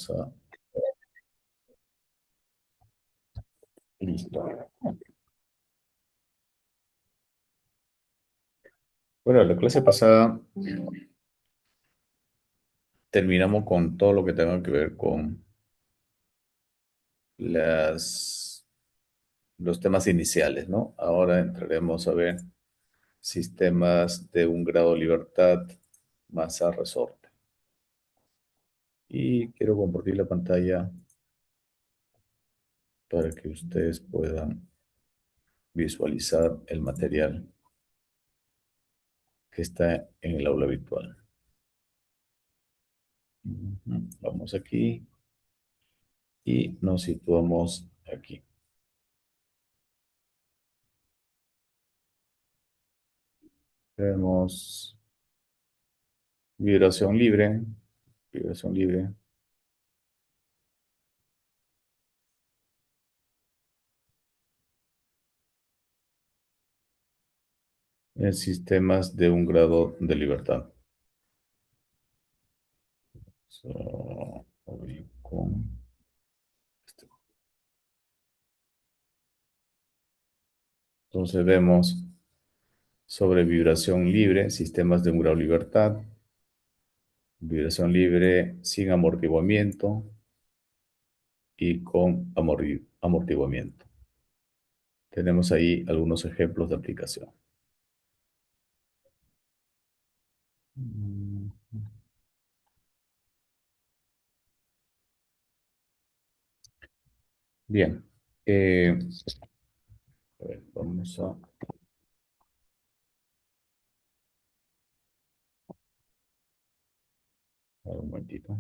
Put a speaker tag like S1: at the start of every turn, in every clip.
S1: a... Listo. Bueno, la clase pasada terminamos con todo lo que tenga que ver con las, los temas iniciales, ¿no? Ahora entraremos a ver sistemas de un grado de libertad, masa, resorte. Y quiero compartir la pantalla para que ustedes puedan visualizar el material que está en el aula virtual. Ujú. Vamos aquí y nos situamos aquí. Tenemos vibración libre, vibración libre, en sistemas de un grado de libertad. Voy con este. Entonces vemos sobre vibración libre, sistemas de un grado de libertad, vibración libre sin amortiguamiento y con amortiguamiento. Tenemos ahí algunos ejemplos de aplicación. Mm, Bien. A ver, vamos a un momentito.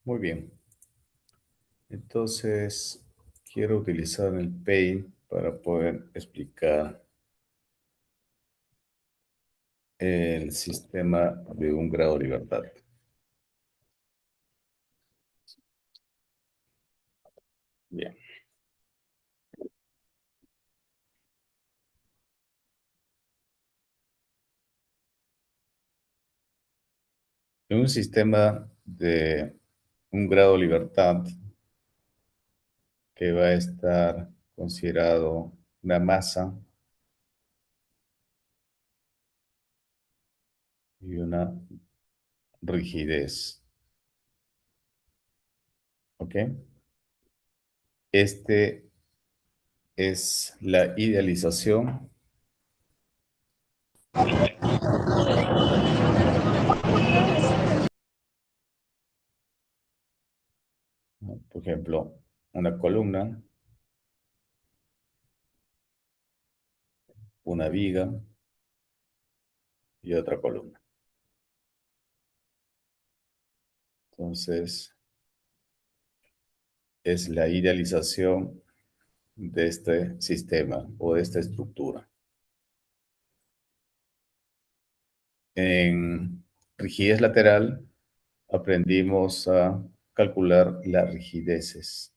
S1: Muy bien. Entonces, quiero utilizar el Paint para poder explicar el sistema de un grado de libertad. Bien. En un sistema de un grado de libertad que va a estar considerado una masa y una rigidez. ¿Ok? Este es la idealización. ¿No? Por ejemplo, una columna, una viga y otra columna. Entonces, es la idealización de este sistema o de esta estructura. En rigidez lateral aprendimos a calcular las rigideces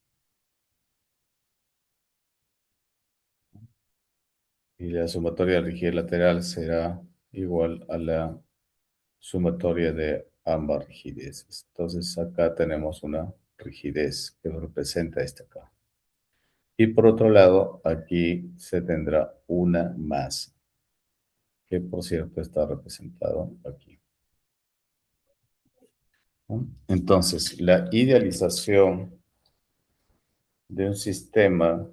S1: y la sumatoria de rigidez lateral será igual a la sumatoria de ambas rigideces. Entonces acá tenemos una rigidez que representa esta acá. Y por otro lado, aquí se tendrá una masa, que por cierto está representado aquí, ¿no? Entonces, la idealización de un sistema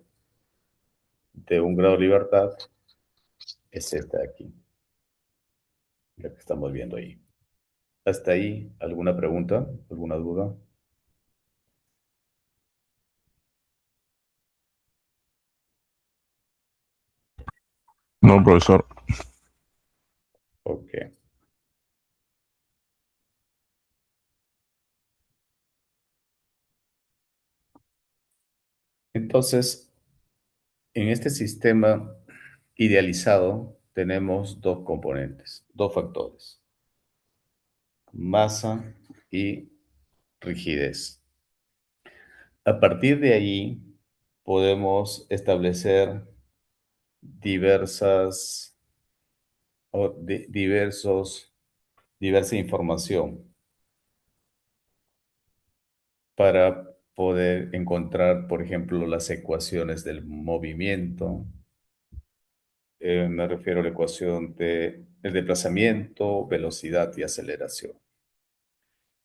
S1: de un grado de libertad es esta de aquí, la que estamos viendo ahí. Hasta ahí, ¿alguna pregunta? ¿Alguna duda?
S2: No, profesor.
S1: Ok. Entonces, en este sistema idealizado tenemos dos componentes, dos factores, masa y rigidez. A partir de ahí podemos establecer diversas o diversa información para poder encontrar, por ejemplo, las ecuaciones del movimiento. Me refiero a la ecuación de el desplazamiento, velocidad y aceleración.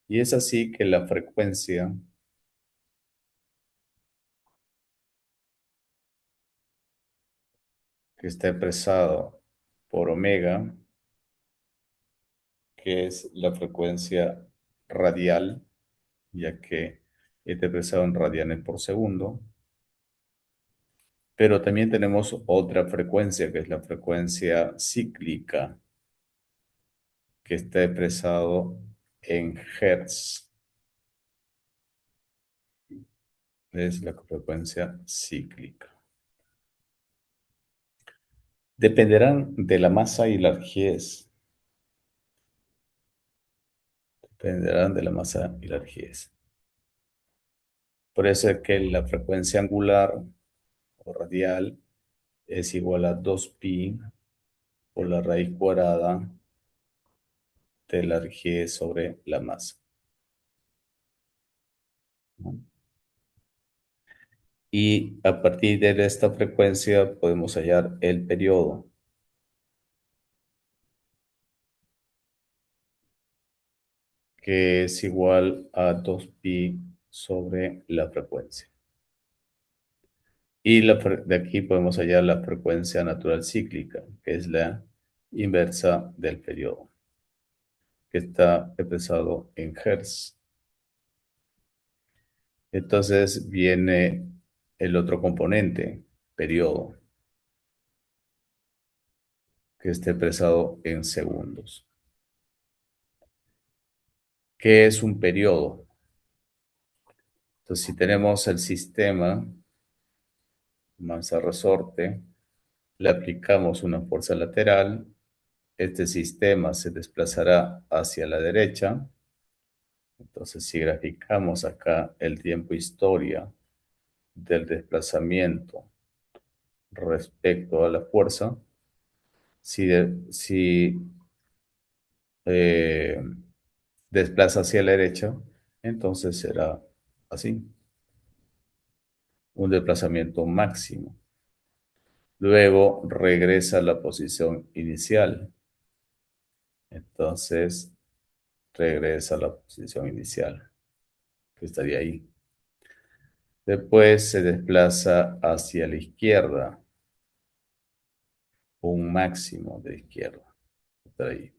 S1: Y es así que la frecuencia que está expresada por omega, que es la frecuencia radial, ya que está expresado en radianes por segundo, pero también tenemos otra frecuencia, que es la frecuencia cíclica, que está expresado en hertz, es la frecuencia cíclica. Dependerán de la masa y la rigidez. Dependerán de la masa y la rigidez. Por eso es que la frecuencia angular o radial es igual a 2pi por la raíz cuadrada de la rigidez sobre la masa, ¿no? Y a partir de esta frecuencia podemos hallar el periodo, que es igual a 2pi sobre la frecuencia. Y de aquí podemos hallar la frecuencia natural cíclica, que es la inversa del periodo, que está expresado en hertz. Entonces viene el otro componente, periodo, que está expresado en segundos. ¿Qué es un periodo? Entonces, si tenemos el sistema masa-resorte, le aplicamos una fuerza lateral, este sistema se desplazará hacia la derecha. Entonces, si graficamos acá el tiempo historia del desplazamiento respecto a la fuerza, si eh, desplaza hacia la derecha, entonces será así, un desplazamiento máximo. Luego regresa a la posición inicial. Entonces regresa a la posición inicial, que estaría ahí. Después se desplaza hacia la izquierda, un máximo de izquierda, está ahí,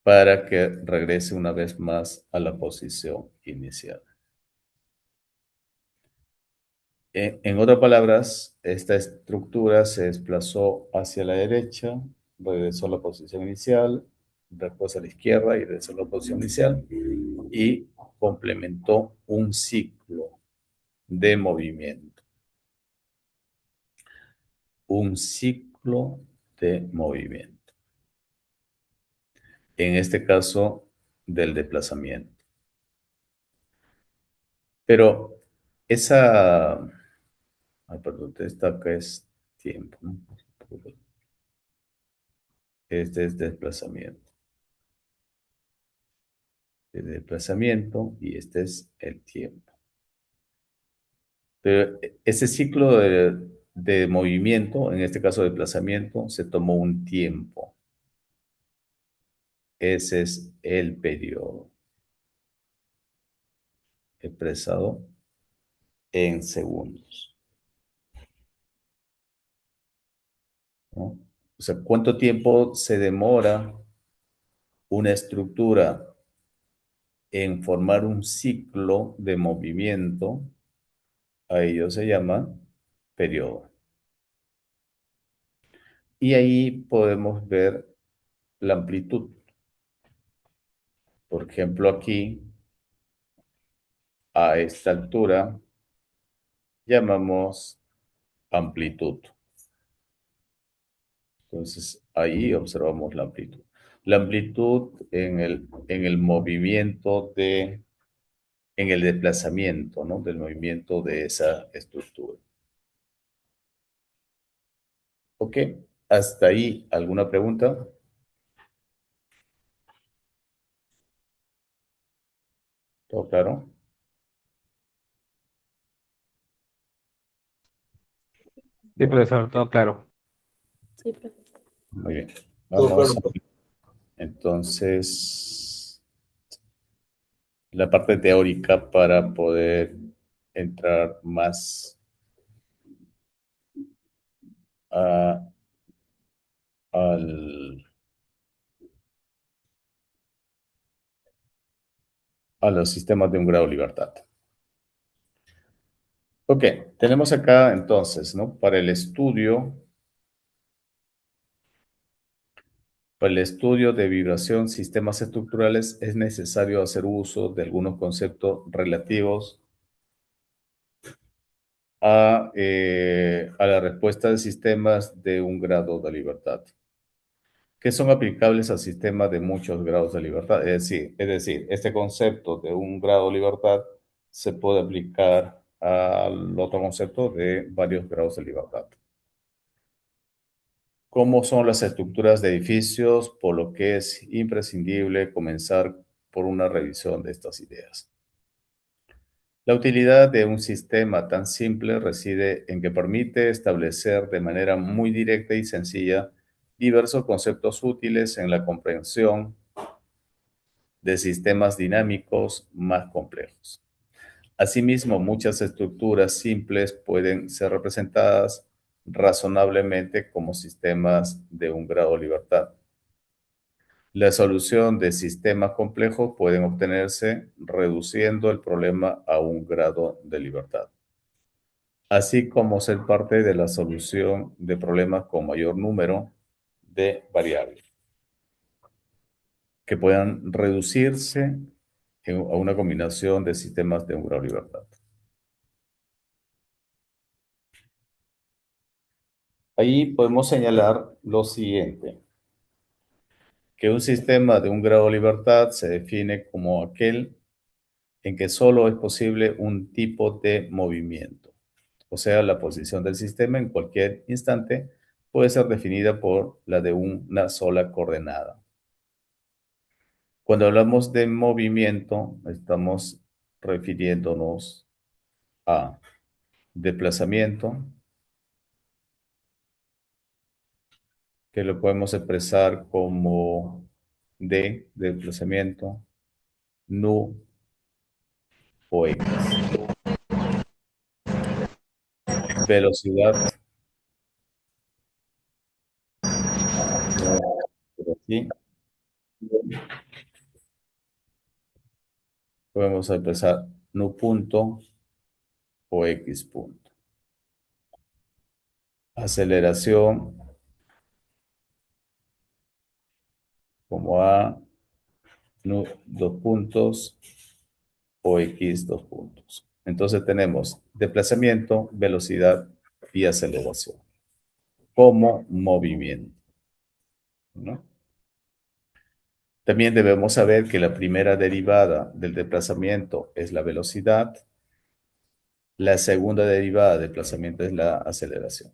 S1: para que regrese una vez más a la posición inicial. En otras palabras, esta estructura se desplazó hacia la derecha, regresó a la posición inicial, después a la izquierda y regresó a la posición inicial y complementó un ciclo de movimiento. Un ciclo de movimiento. En este caso, del desplazamiento. Pero esa... perdón, esta acá es tiempo, ¿no? Este es desplazamiento. El desplazamiento y este es el tiempo. Pero ese ciclo de movimiento, en este caso desplazamiento, se tomó un tiempo. Ese es el periodo expresado en segundos, ¿no? O sea, ¿cuánto tiempo se demora una estructura en formar un ciclo de movimiento? A ello se llama periodo. Y ahí podemos ver la amplitud. Por ejemplo, aquí, a esta altura, llamamos amplitud. Entonces, ahí observamos la amplitud. La amplitud en el movimiento en el desplazamiento, ¿no? Del movimiento de esa estructura. Ok, hasta ahí, ¿alguna pregunta? ¿Todo claro?
S3: Sí,
S1: Bueno,
S3: profesor, todo claro.
S4: Sí, profesor.
S1: muy bien.
S5: Todo
S1: Vamos
S5: claro.
S1: entonces la parte teórica para poder entrar más a, al, a los sistemas de un grado de libertad. Ok, tenemos acá entonces, ¿no? Para el estudio de vibración, sistemas estructurales, es necesario hacer uso de algunos conceptos relativos a la respuesta de sistemas de un grado de libertad, que son aplicables al sistema de muchos grados de libertad. Es decir, este concepto de un grado de libertad se puede aplicar al otro concepto de varios grados de libertad. ¿Cómo son las estructuras de edificios? Por lo que es imprescindible comenzar por una revisión de estas ideas. La utilidad de un sistema tan simple reside en que permite establecer de manera muy directa y sencilla diversos conceptos útiles en la comprensión de sistemas dinámicos más complejos. Asimismo, muchas estructuras simples pueden ser representadas razonablemente como sistemas de un grado de libertad. La solución de sistemas complejos pueden obtenerse reduciendo el problema a un grado de libertad, así como ser parte de la solución de problemas con mayor número de variables, que puedan reducirse a una combinación de sistemas de un grado de libertad. Ahí podemos señalar lo siguiente, que un sistema de un grado de libertad se define como aquel en que solo es posible un tipo de movimiento. O sea, la posición del sistema en cualquier instante puede ser definida por la de una sola coordenada. Cuando hablamos de movimiento, estamos refiriéndonos a desplazamiento, que lo podemos expresar como d, desplazamiento, nu o x. Velocidad, pero aquí podemos expresar nu punto o x punto. Aceleración como a nu dos puntos o x dos puntos. Entonces tenemos desplazamiento, velocidad y aceleración como movimiento, ¿no? También debemos saber que la primera derivada del desplazamiento es la velocidad, la segunda derivada del desplazamiento es la aceleración.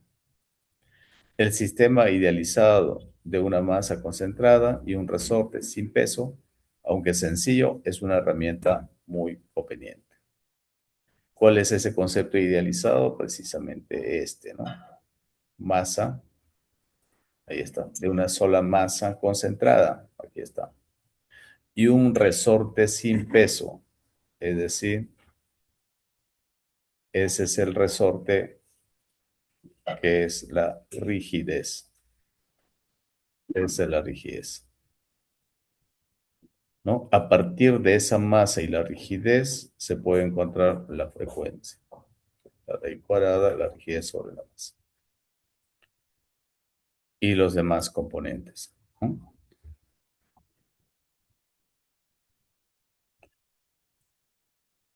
S1: El sistema idealizado de una masa concentrada y un resorte sin peso, aunque sencillo, es una herramienta muy conveniente. ¿Cuál es ese concepto idealizado? Precisamente este, ¿no? Masa, ahí está, de una sola masa concentrada, aquí está. Y un resorte sin peso, es decir, ese es el resorte que es la rigidez. Esa es la rigidez, ¿no? A partir de esa masa y la rigidez se puede encontrar la frecuencia. La raíz cuadrada, la rigidez sobre la masa. Y los demás componentes, ¿no?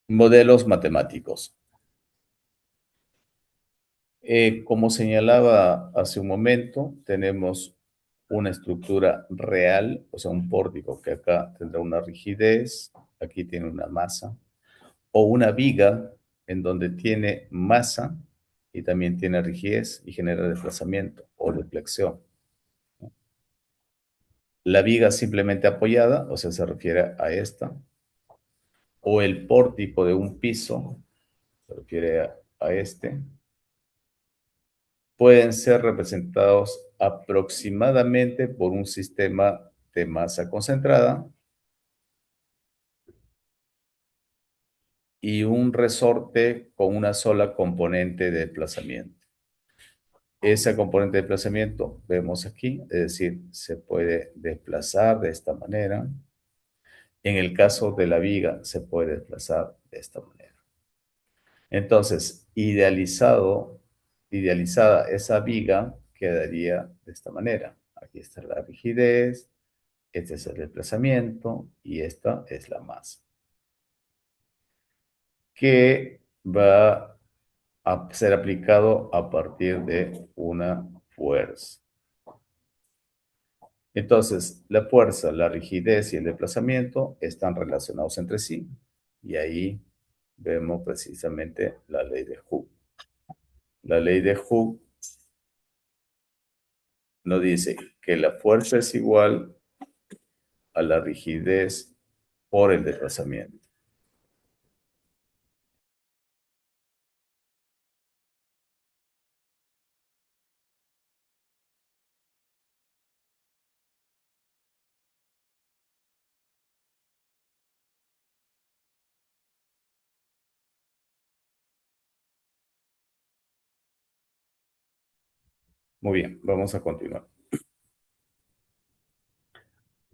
S1: Modelos matemáticos. Como señalaba hace un momento, tenemos una estructura real, o sea, un pórtico que acá tendrá una rigidez, aquí tiene una masa, o una viga en donde tiene masa y también tiene rigidez y genera desplazamiento o deflexión. La viga simplemente apoyada, o sea, se refiere a esta, o el pórtico de un piso, se refiere a este, pueden ser representados aproximadamente por un sistema de masa concentrada y un resorte con una sola componente de desplazamiento. Esa componente de desplazamiento vemos aquí, es decir, se puede desplazar de esta manera. En el caso de la viga, se puede desplazar de esta manera. Entonces, idealizada esa viga quedaría de esta manera. Aquí está la rigidez, este es el desplazamiento y esta es la masa, que va a ser aplicado a partir de una fuerza. Entonces, la fuerza, la rigidez y el desplazamiento están relacionados entre sí. Y ahí vemos precisamente la ley de Hooke. La ley de Hooke nos dice que la fuerza es igual a la rigidez por el desplazamiento. Muy bien, vamos a continuar.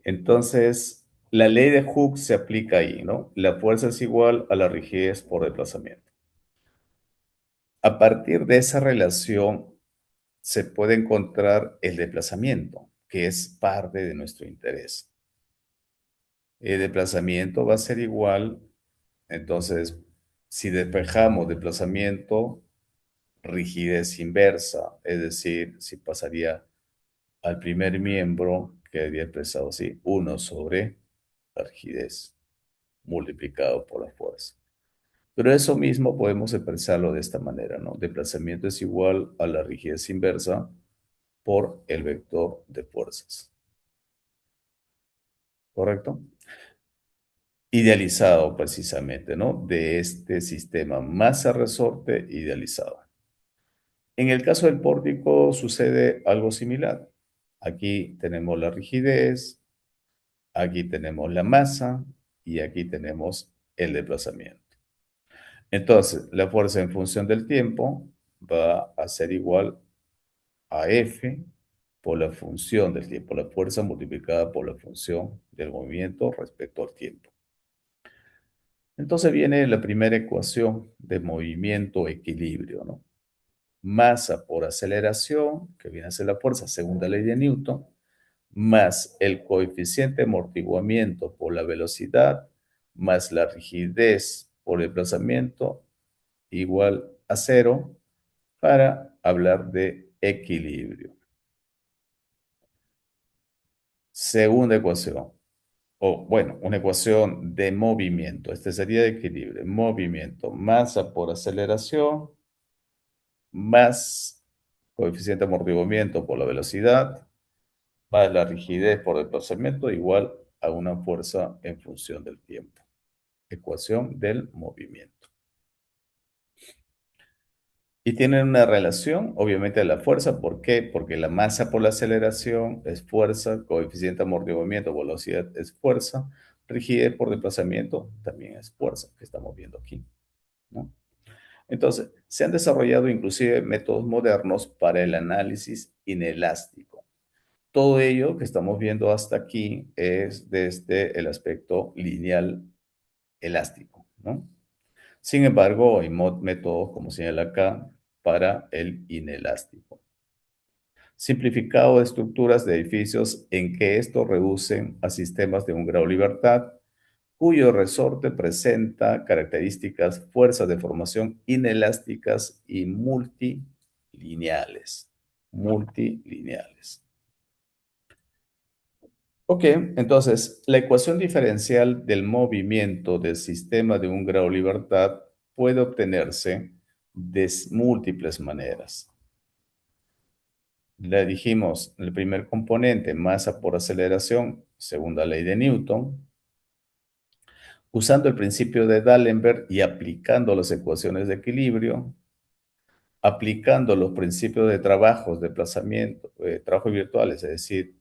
S1: Entonces, la ley de Hooke se aplica ahí, ¿no? La fuerza es igual a la rigidez por desplazamiento. A partir de esa relación se puede encontrar el desplazamiento, que es parte de nuestro interés. El desplazamiento va a ser igual, entonces, si despejamos desplazamiento, rigidez inversa, es decir, si pasaría al primer miembro, quedaría expresado así, 1 sobre la rigidez multiplicado por la fuerza. Pero eso mismo podemos expresarlo de esta manera, ¿no? Desplazamiento es igual a la rigidez inversa por el vector de fuerzas. ¿Correcto? Idealizado precisamente, ¿no? De este sistema masa-resorte idealizado. En el caso del pórtico sucede algo similar. Aquí tenemos la rigidez, aquí tenemos la masa y aquí tenemos el desplazamiento. Entonces, la fuerza en función del tiempo va a ser igual a F por la función del tiempo, la fuerza multiplicada por la función del movimiento respecto al tiempo. Entonces viene la primera ecuación de movimiento-equilibrio, ¿no? Masa por aceleración, que viene a ser la fuerza, segunda ley de Newton, más el coeficiente de amortiguamiento por la velocidad, más la rigidez por el desplazamiento, igual a 0, para hablar de equilibrio. Segunda ecuación, o bueno, una ecuación de movimiento. Este sería de equilibrio. Movimiento, masa por aceleración, más coeficiente de amortiguamiento por la velocidad, más la rigidez por desplazamiento, igual a una fuerza en función del tiempo. Ecuación del movimiento. Y tienen una relación, obviamente, de la fuerza. ¿Por qué? Porque la masa por la aceleración es fuerza, coeficiente de amortiguamiento por velocidad es fuerza, rigidez por desplazamiento también es fuerza, que estamos viendo aquí, ¿no? Entonces, se han desarrollado inclusive métodos modernos para el análisis inelástico. Todo ello que estamos viendo hasta aquí es desde el aspecto lineal elástico, ¿no? Sin embargo, hay métodos, como señala acá, para el inelástico. Simplificado de estructuras de edificios en que estos reducen a sistemas de un grado de libertad, cuyo resorte presenta características, fuerzas de formación inelásticas y multilineales. Multilineales. Ok, entonces, la ecuación diferencial del movimiento del sistema de un grado de libertad puede obtenerse de múltiples maneras. Le dijimos, el primer componente, masa por aceleración, segunda ley de Newton, usando el principio de D'Alembert y aplicando las ecuaciones de equilibrio, aplicando los principios de trabajos, desplazamiento, trabajos virtuales, es decir,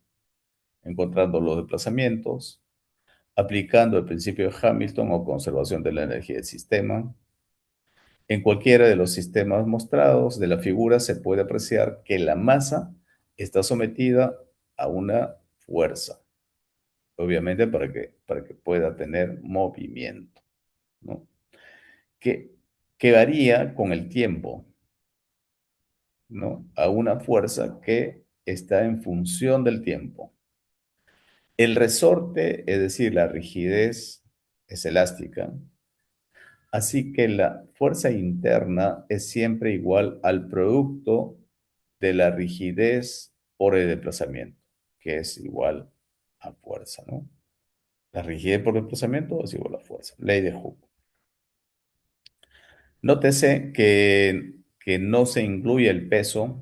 S1: encontrando los desplazamientos, aplicando el principio de Hamilton o conservación de la energía del sistema. En cualquiera de los sistemas mostrados de la figura se puede apreciar que la masa está sometida a una fuerza, obviamente para que pueda tener movimiento, ¿no? Que varía con el tiempo, ¿no? A una fuerza que está en función del tiempo. El resorte, es decir, la rigidez, es elástica, así que la fuerza interna es siempre igual al producto de la rigidez por el desplazamiento, que es igual a fuerza, ¿no? La rigidez por desplazamiento es igual a fuerza. Ley de Hooke. Nótese que no se incluye el peso,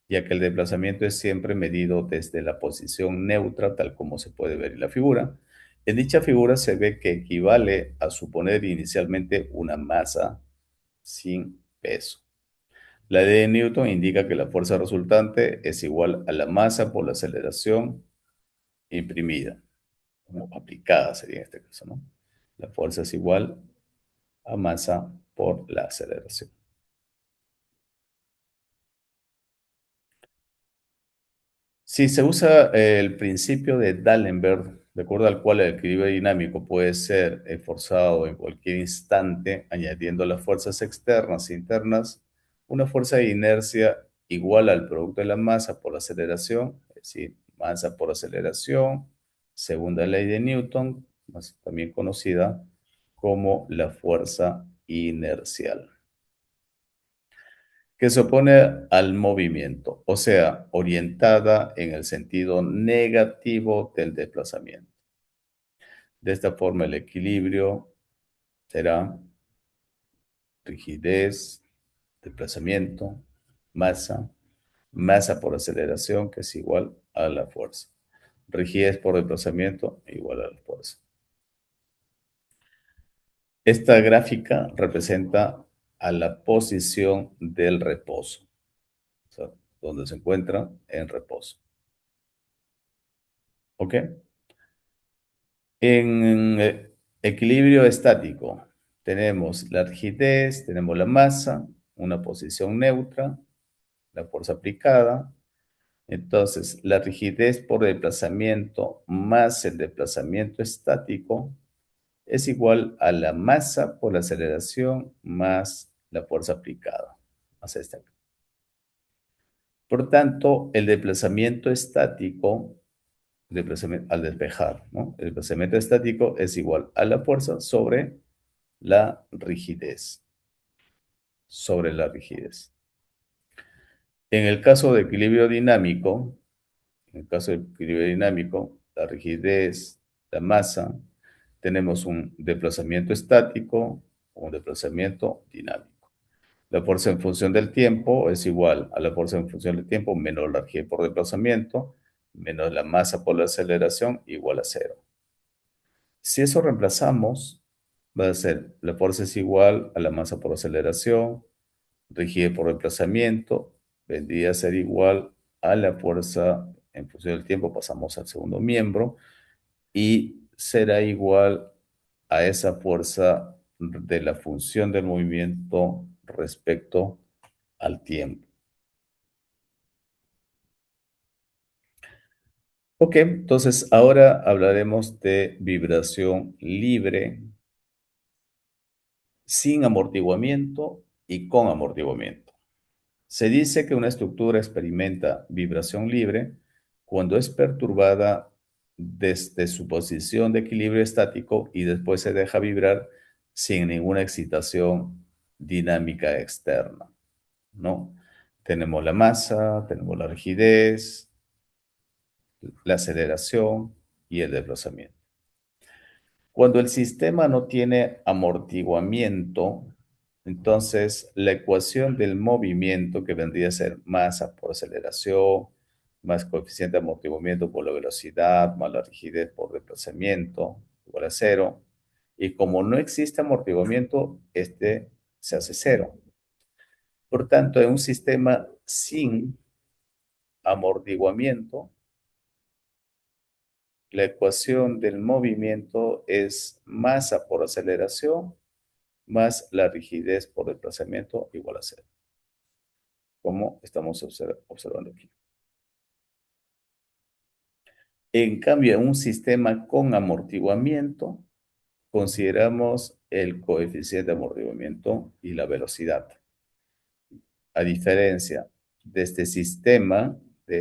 S1: ya que el desplazamiento es siempre medido desde la posición neutra, tal como se puede ver en la figura. En dicha figura se ve que equivale a suponer inicialmente una masa sin peso. La ley de Newton indica que la fuerza resultante es igual a la masa por la aceleración imprimida, o aplicada sería en este caso, ¿no? La fuerza es igual a masa por la aceleración. Si se usa el principio de D'Alembert, de acuerdo al cual el equilibrio dinámico puede ser forzado en cualquier instante, añadiendo las fuerzas externas e internas, una fuerza de inercia igual al producto de la masa por la aceleración, es decir, masa por aceleración, segunda ley de Newton, también conocida como la fuerza inercial. que se opone al movimiento, o sea, orientada en el sentido negativo del desplazamiento. De esta forma, el equilibrio será rigidez, desplazamiento, masa, masa por aceleración, que es igual a la fuerza. Rigidez por desplazamiento igual a la fuerza. Esta gráfica representa a la posición del reposo, o sea, donde se encuentra en reposo. ¿Ok? En equilibrio estático tenemos la rigidez, tenemos la masa, una posición neutra, la fuerza aplicada. Entonces, la rigidez por desplazamiento más el desplazamiento estático es igual a la masa por la aceleración más la fuerza aplicada. Más esta. Por tanto, el desplazamiento estático, al despejar, ¿no? El desplazamiento estático es igual a la fuerza sobre la rigidez. Sobre la rigidez. En el caso de equilibrio dinámico, la rigidez, la masa, tenemos un desplazamiento estático o un desplazamiento dinámico. La fuerza en función del tiempo es igual a la fuerza en función del tiempo menos la rigidez por desplazamiento, menos la masa por la aceleración, igual a cero. Si eso reemplazamos, va a ser la fuerza es igual a la masa por aceleración, rigidez por desplazamiento, vendría a ser igual a la fuerza en función del tiempo, pasamos al segundo miembro, y será igual a esa fuerza de la función del movimiento respecto al tiempo. Ok, entonces ahora hablaremos de vibración libre, sin amortiguamiento y con amortiguamiento. Se dice que una estructura experimenta vibración libre cuando es perturbada desde su posición de equilibrio estático y después se deja vibrar sin ninguna excitación dinámica externa, ¿no? Tenemos la masa, tenemos la rigidez, la aceleración y el desplazamiento. Cuando el sistema no tiene amortiguamiento, entonces la ecuación del movimiento, que vendría a ser masa por aceleración, más coeficiente de amortiguamiento por la velocidad, más la rigidez por desplazamiento, igual a cero. Y como no existe amortiguamiento, este se hace cero. Por tanto, en un sistema sin amortiguamiento, la ecuación del movimiento es masa por aceleración más la rigidez por desplazamiento igual a cero, como estamos observando aquí. En cambio, en un sistema con amortiguamiento, consideramos el coeficiente de amortiguamiento y la velocidad. A diferencia de este sistema, de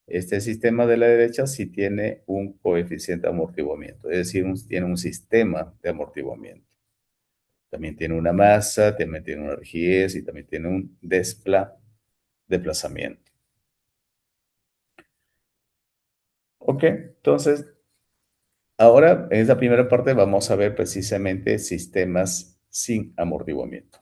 S1: este sistema de la derecha sí tiene un coeficiente de amortiguamiento, es decir, tiene un sistema de amortiguamiento. También tiene una masa, también tiene una rigidez y también tiene un desplazamiento. Ok, entonces, ahora en esta primera parte vamos a ver precisamente sistemas sin amortiguamiento.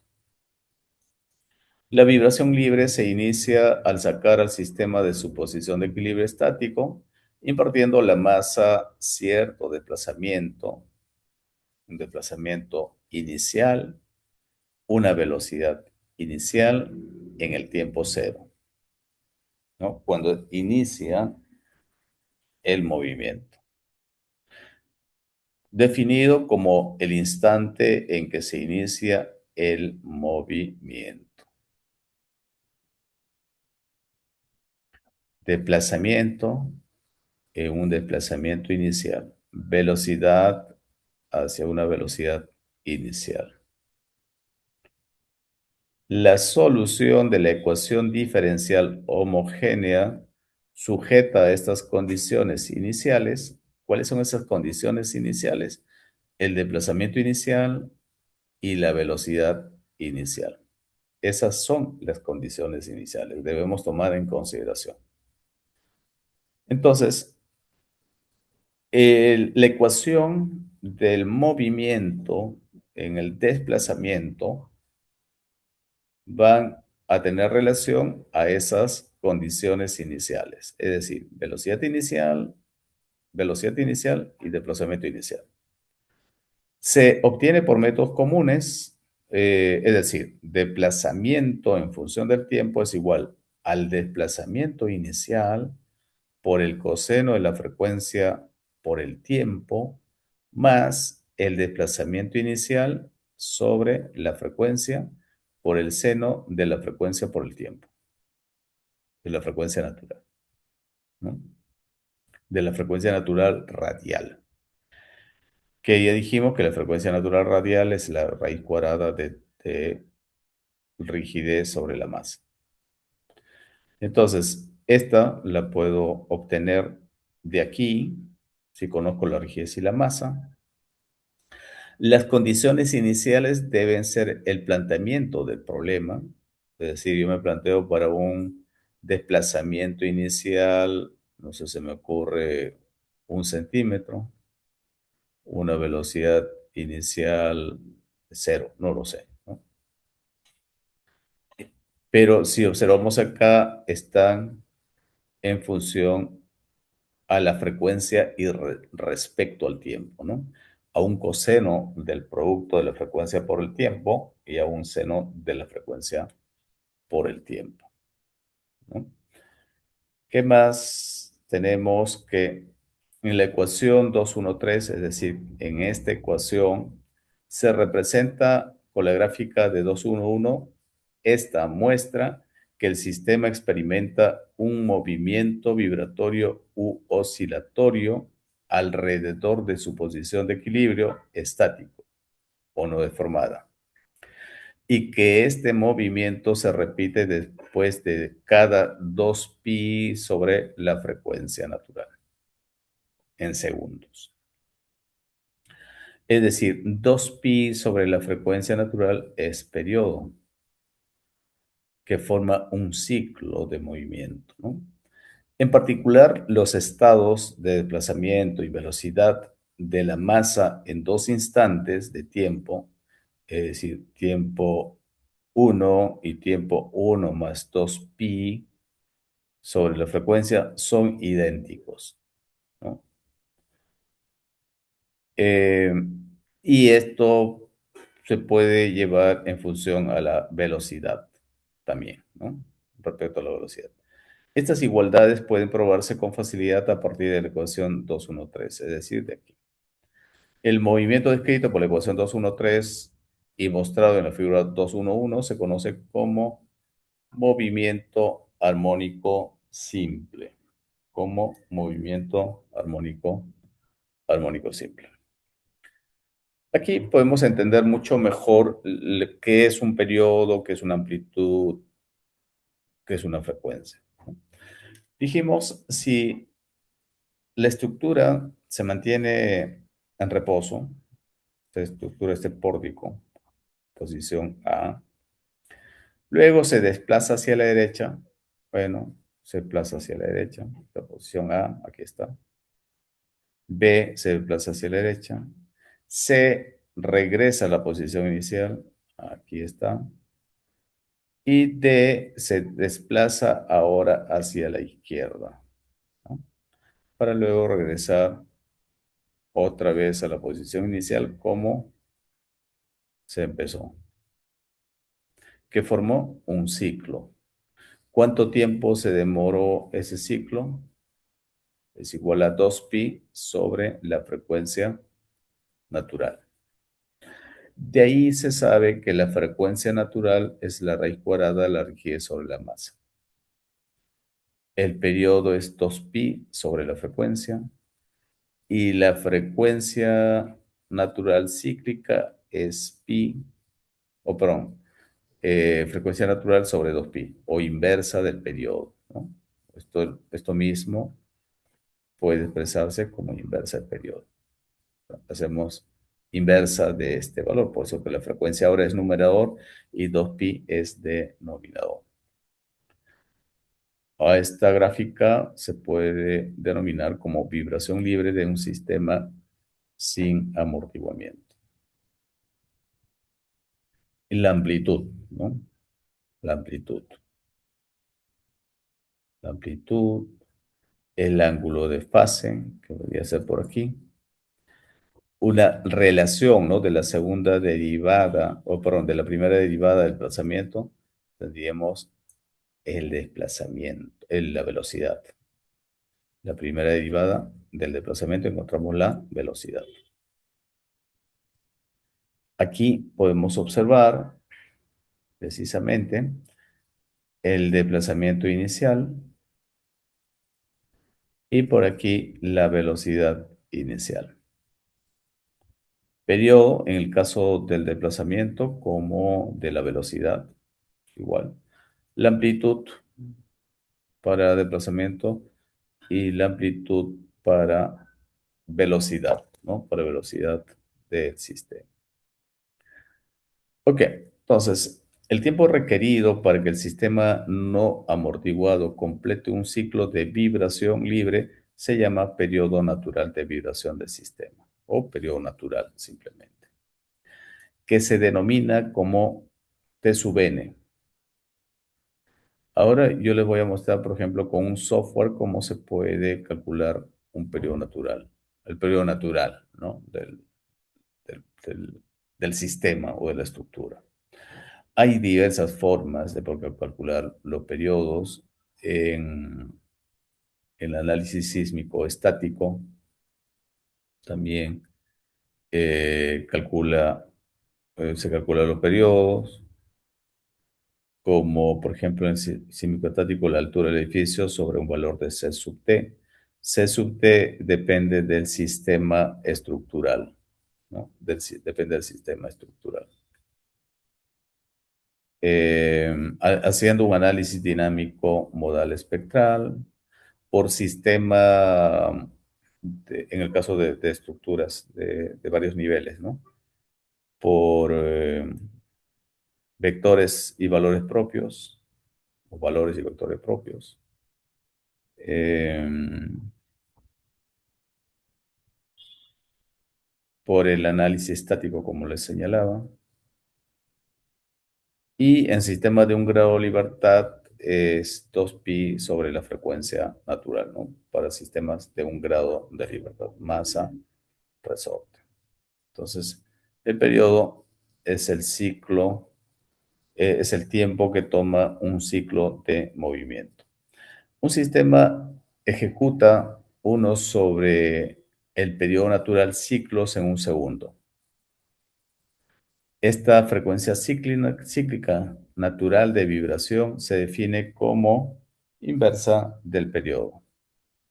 S1: La vibración libre se inicia al sacar al sistema de su posición de equilibrio estático, impartiendo la masa cierto desplazamiento, un desplazamiento inicial, una velocidad inicial en el tiempo cero, ¿no? Cuando inicia el movimiento, definido como el instante en que se inicia el movimiento. Desplazamiento en un desplazamiento inicial. Velocidad hacia una velocidad inicial. La solución de la ecuación diferencial homogénea sujeta a estas condiciones iniciales. ¿Cuáles son esas condiciones iniciales? El desplazamiento inicial y la velocidad inicial. Esas son las condiciones iniciales. Debemos tomar en consideración. Entonces, la ecuación del movimiento en el desplazamiento van a tener relación a esas condiciones iniciales, es decir, velocidad inicial y desplazamiento inicial. Se obtiene por métodos comunes, es decir, desplazamiento en función del tiempo es igual al desplazamiento inicial por el coseno de la frecuencia por el tiempo más el desplazamiento inicial sobre la frecuencia por el seno de la frecuencia por el tiempo, de la frecuencia natural, ¿no? De la frecuencia natural radial. Que ya dijimos que la frecuencia natural radial es la raíz cuadrada de rigidez sobre la masa. Entonces, esta la puedo obtener de aquí, si conozco la rigidez y la masa. Las condiciones iniciales deben ser el planteamiento del problema, es decir, yo me planteo para un desplazamiento inicial, no sé, se me ocurre 1 centímetro, una velocidad inicial 0, no lo sé, ¿no? Pero si observamos acá, están en función a la frecuencia y respecto al tiempo, ¿no? A un coseno del producto de la frecuencia por el tiempo y a un seno de la frecuencia por el tiempo, ¿no? ¿Qué más tenemos? Que en la ecuación 213, es decir, en esta ecuación, se representa con la gráfica de 211, esta muestra que el sistema experimenta un movimiento vibratorio u oscilatorio alrededor de su posición de equilibrio estático o no deformada, y que este movimiento se repite después de cada 2pi sobre la frecuencia natural en segundos. Es decir, 2pi sobre la frecuencia natural es periodo que forma un ciclo de movimiento, ¿no? En particular, los estados de desplazamiento y velocidad de la masa en 2 instantes de tiempo, es decir, tiempo 1 y tiempo 1 más 2pi sobre la frecuencia son idénticos, ¿no? Eh, y esto se puede llevar en función a la velocidad también, ¿no? Respecto a la velocidad. Estas igualdades pueden probarse con facilidad a partir de la ecuación 213, es decir, de aquí. El movimiento descrito por la ecuación 213 y mostrado en la figura 211 se conoce como movimiento armónico simple. Como movimiento armónico simple. Aquí podemos entender mucho mejor qué es un periodo, qué es una amplitud, qué es una frecuencia. Dijimos, si la estructura se mantiene en reposo, esta estructura, este pórtico, posición A, luego se desplaza hacia la derecha, bueno, se desplaza hacia la derecha, la posición A, aquí está. B se desplaza hacia la derecha. C regresa a la posición inicial, aquí está. Y D se desplaza ahora hacia la izquierda, ¿no? Para luego regresar otra vez a la posición inicial como se empezó, que formó un ciclo. ¿Cuánto tiempo se demoró ese ciclo? Es igual a 2pi sobre la frecuencia natural. De ahí se sabe que la frecuencia natural es la raíz cuadrada de la rigidez sobre la masa. El periodo es 2pi sobre la frecuencia y la frecuencia natural cíclica es pi, frecuencia natural sobre 2pi o inversa del periodo, ¿no? Esto mismo puede expresarse como inversa del periodo. Hacemos inversa de este valor. Por eso que la frecuencia ahora es numerador y 2pi es denominador. A esta gráfica se puede denominar como vibración libre de un sistema sin amortiguamiento. Y la amplitud, ¿no? La amplitud. La amplitud, el ángulo de fase, que debería ser por aquí. Una relación, ¿no? De la segunda derivada, o perdón, de la primera derivada del desplazamiento, tendríamos el desplazamiento, la velocidad. La primera derivada del desplazamiento encontramos la velocidad. Aquí podemos observar precisamente el desplazamiento inicial y por aquí la velocidad inicial. Periodo en el caso del desplazamiento como de la velocidad, igual. La amplitud para desplazamiento y la amplitud para velocidad, ¿no? Para velocidad del sistema. Ok, entonces, el tiempo requerido para que el sistema no amortiguado complete un ciclo de vibración libre se llama periodo natural de vibración del sistema, o periodo natural simplemente, que se denomina como T sub n. Ahora yo les voy a mostrar, por ejemplo, con un software cómo se puede calcular un periodo natural, el periodo natural, ¿no? Del sistema o de la estructura. Hay diversas formas de poder calcular los periodos en el análisis sísmico estático. También se calculan los periodos, como por ejemplo en sísmico estático la altura del edificio sobre un valor de C sub T. C sub T depende del sistema estructural, ¿no? Depende del sistema estructural. Haciendo un análisis dinámico modal espectral por sistema, en el caso de estructuras de varios niveles, ¿no? Por vectores y valores propios, o valores y vectores propios. Por el análisis estático, como les señalaba. Y en sistemas de un grado de libertad es 2pi sobre la frecuencia natural, ¿no? Para sistemas de un grado de libertad, masa, resorte. Entonces, el periodo es el ciclo, es el tiempo que toma un ciclo de movimiento. Un sistema ejecuta 1 sobre el periodo natural ciclos en un segundo. Esta frecuencia cíclica natural de vibración se define como inversa del periodo, o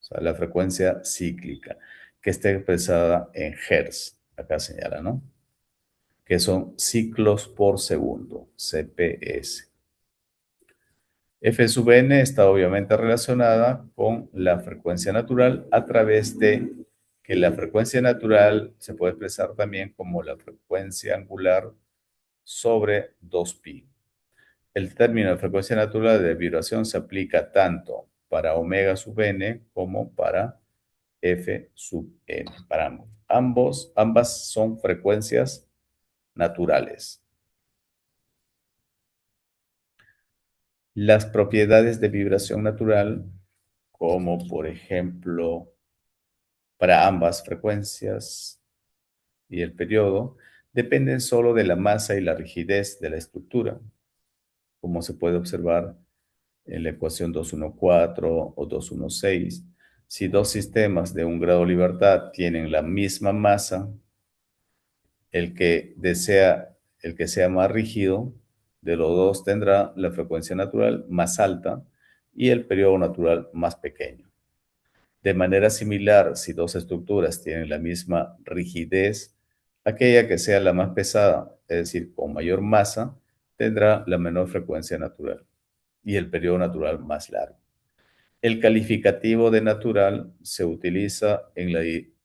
S1: sea, la frecuencia cíclica, que está expresada en Hertz, acá señala, ¿no? Que son ciclos por segundo, CPS. F sub n está obviamente relacionada con la frecuencia natural a través de que la frecuencia natural se puede expresar también como la frecuencia angular sobre 2pi. El término de frecuencia natural de vibración se aplica tanto para omega sub n como para F sub n, para ambos. Ambas son frecuencias naturales. Las propiedades de vibración natural, como por ejemplo para ambas frecuencias y el periodo, dependen solo de la masa y la rigidez de la estructura, como se puede observar en la ecuación 214 o 216. Si dos sistemas de un grado de libertad tienen la misma masa, el que sea más rígido de los dos tendrá la frecuencia natural más alta y el periodo natural más pequeño. De manera similar, si dos estructuras tienen la misma rigidez, aquella que sea la más pesada, es decir, con mayor masa, tendrá la menor frecuencia natural y el periodo natural más largo. El calificativo de natural se utiliza en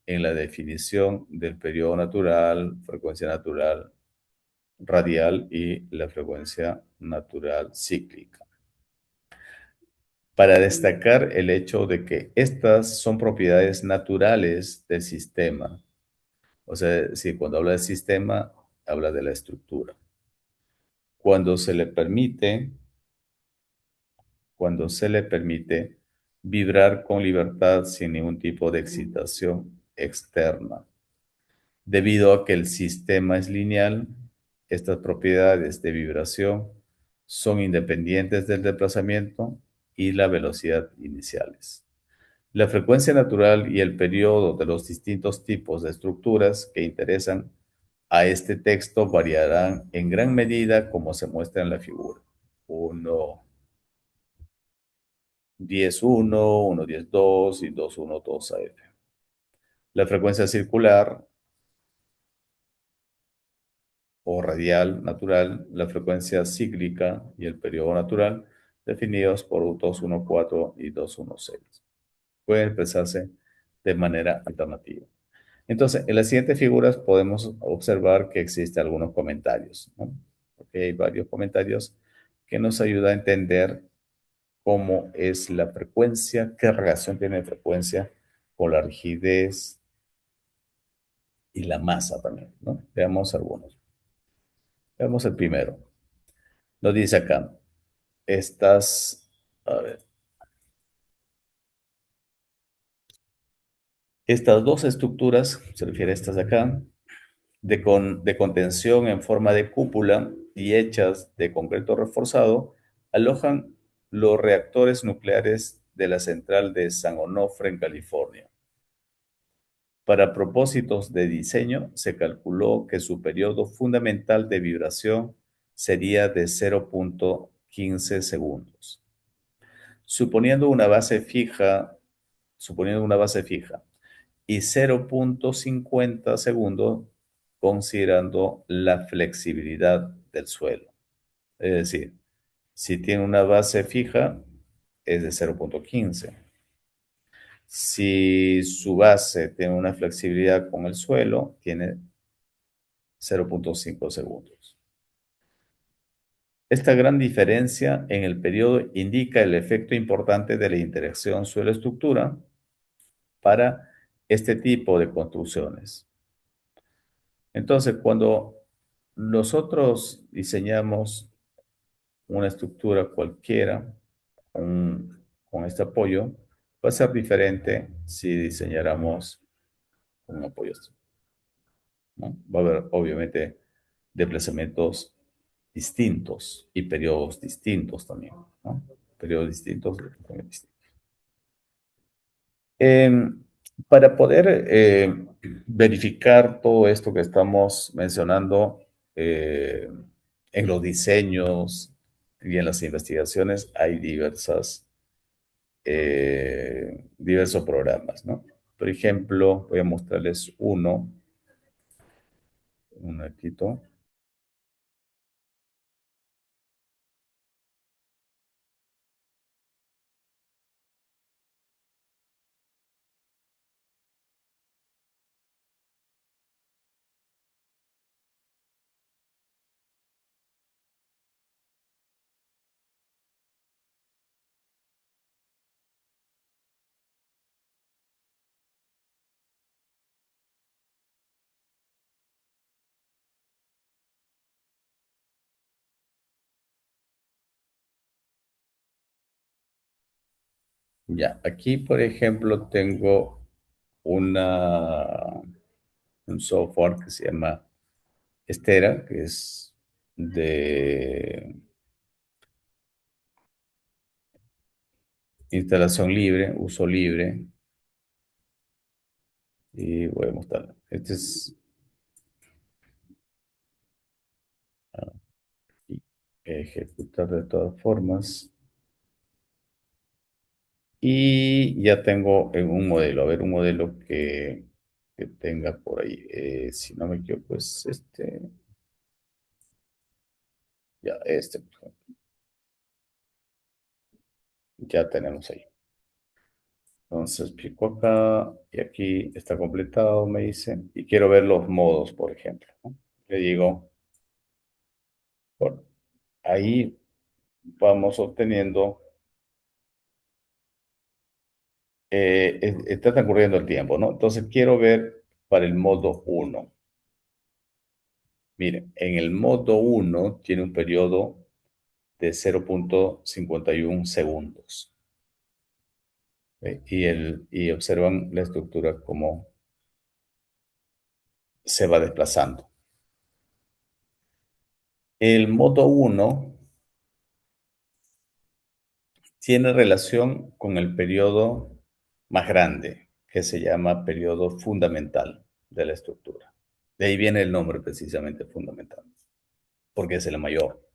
S1: en la definición del periodo natural, frecuencia natural radial y la frecuencia natural cíclica. Para destacar el hecho de que estas son propiedades naturales del sistema. O sea, si cuando habla del sistema, habla de la estructura. Cuando se le permite, cuando se le permite vibrar con libertad sin ningún tipo de excitación externa. Debido a que el sistema es lineal, estas propiedades de vibración son independientes del desplazamiento y la velocidad iniciales. La frecuencia natural y el periodo de los distintos tipos de estructuras que interesan a este texto variarán en gran medida como se muestra en la figura. 1, 10, 1, 1, 10, 2 y 2, 1, 2 AF. La frecuencia circular o radial natural, la frecuencia cíclica y el periodo natural, definidos por 214 y 216. Pueden expresarse de manera alternativa. Entonces, en las siguientes figuras podemos observar que existen algunos comentarios, ¿no? Porque hay varios comentarios que nos ayudan a entender cómo es la frecuencia, qué relación tiene la frecuencia con la rigidez y la masa también, ¿no? Veamos algunos. Veamos el primero. Nos dice acá, a ver, estas dos estructuras, se refiere a estas de acá, de contención en forma de cúpula y hechas de concreto reforzado, alojan los reactores nucleares de la central de San Onofre, en California. Para propósitos de diseño, se calculó que su periodo fundamental de vibración sería de 0.15 segundos. Suponiendo una base fija y 0.50 segundos considerando la flexibilidad del suelo. Es decir, si tiene una base fija, es de 0.15. Si su base tiene una flexibilidad con el suelo, tiene 0.5 segundos. Esta gran diferencia en el periodo indica el efecto importante de la interacción suelo-estructura para este tipo de construcciones. Entonces, cuando nosotros diseñamos una estructura cualquiera con este apoyo, va a ser diferente si diseñáramos un apoyo así, ¿no? Va a haber, obviamente, desplazamientos distintos y periodos distintos también, ¿no? Periodos distintos, desplazamientos distintos. Para poder verificar todo esto que estamos mencionando en los diseños y en las investigaciones, hay diversos programas, ¿no? Por ejemplo, voy a mostrarles un ratito. Ya, aquí, por ejemplo, tengo un software que se llama Estera, que es de instalación libre, uso libre, y voy a mostrar. Este es y ejecutar de todas formas. Y ya tengo un modelo, a ver, un modelo que tenga por ahí. Si no me equivoco, es ya, por ejemplo. Ya tenemos ahí. Entonces pico acá y aquí está completado, me dicen. Y quiero ver los modos, por ejemplo, ¿no? Le digo, bueno, ahí vamos obteniendo, está transcurriendo el tiempo, ¿no? Entonces quiero ver para el modo uno. Miren, en el modo uno tiene un periodo de 0,51 segundos. ¿Ve? Y observan la estructura como se va desplazando. El modo uno tiene relación con el periodo más grande, que se llama periodo fundamental de la estructura. De ahí viene el nombre precisamente fundamental, porque es el mayor.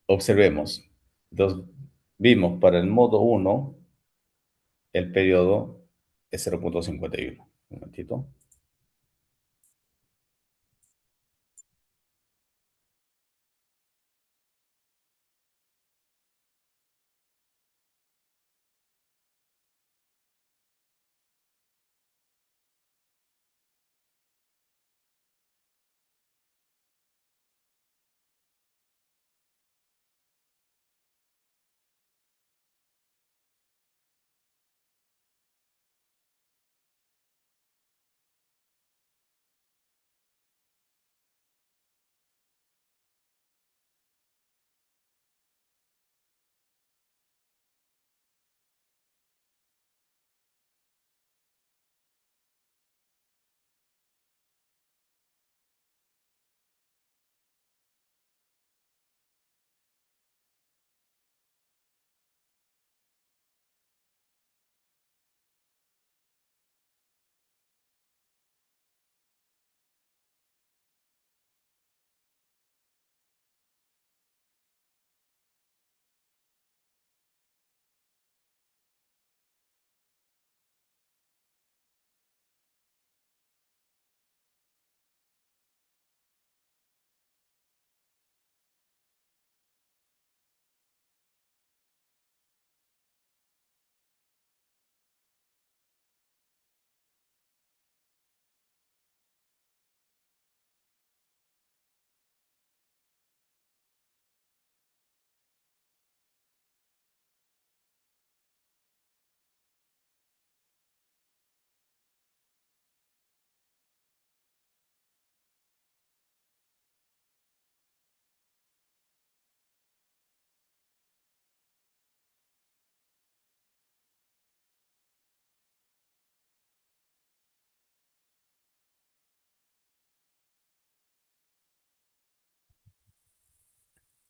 S1: Observemos. Entonces, vimos para el modo uno el periodo es 0,51. Un momentito.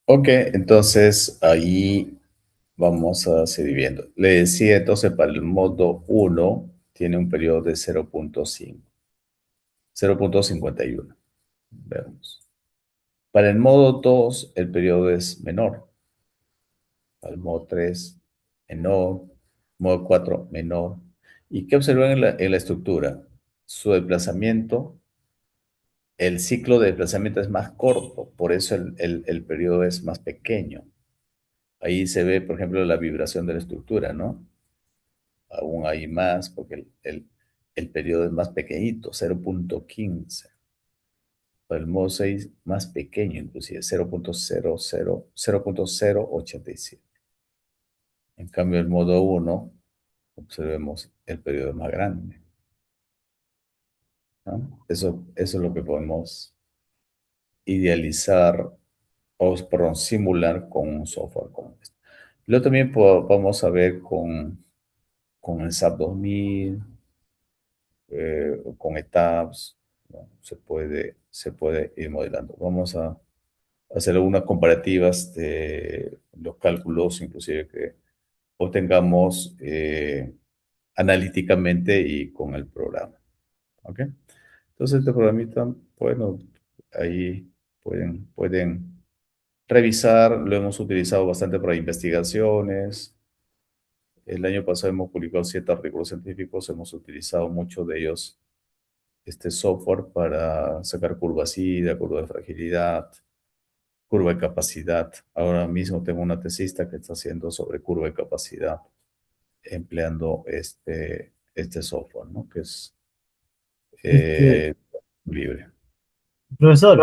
S1: Ok, entonces ahí vamos a seguir viendo. Le decía entonces para el modo uno tiene un periodo de 0,5, 0,51. Veamos. Para el modo 2 el periodo es menor. Para el modo 3 menor. Modo 4 menor. ¿Y qué observan en la estructura? Su desplazamiento, el ciclo de desplazamiento es más corto, por eso el periodo es más pequeño. Ahí se ve, por ejemplo, la vibración de la estructura, ¿no? Aún hay más, porque el periodo es más pequeñito, 0,15. Para el modo 6, más pequeño, inclusive, 0,087. En cambio, el modo uno, observemos el periodo más grande, ¿no? Eso es lo que podemos idealizar o perdón, simular con un software como este. Luego también vamos a ver con el SAP 2000, con ETABS, ¿no? Se puede ir modelando. Vamos a hacer algunas comparativas de los cálculos, inclusive que obtengamos analíticamente y con el programa. ¿Ok? Entonces, este programita, bueno, ahí pueden revisar, lo hemos utilizado bastante para investigaciones. El año pasado hemos publicado 7 artículos científicos, hemos utilizado muchos de ellos este software para sacar curva SIDA, curva de fragilidad, curva de capacidad. Ahora mismo tengo una tesista que está haciendo sobre curva de capacidad. empleando este software, ¿no? Que es
S5: Este,
S1: libre.
S5: profesor,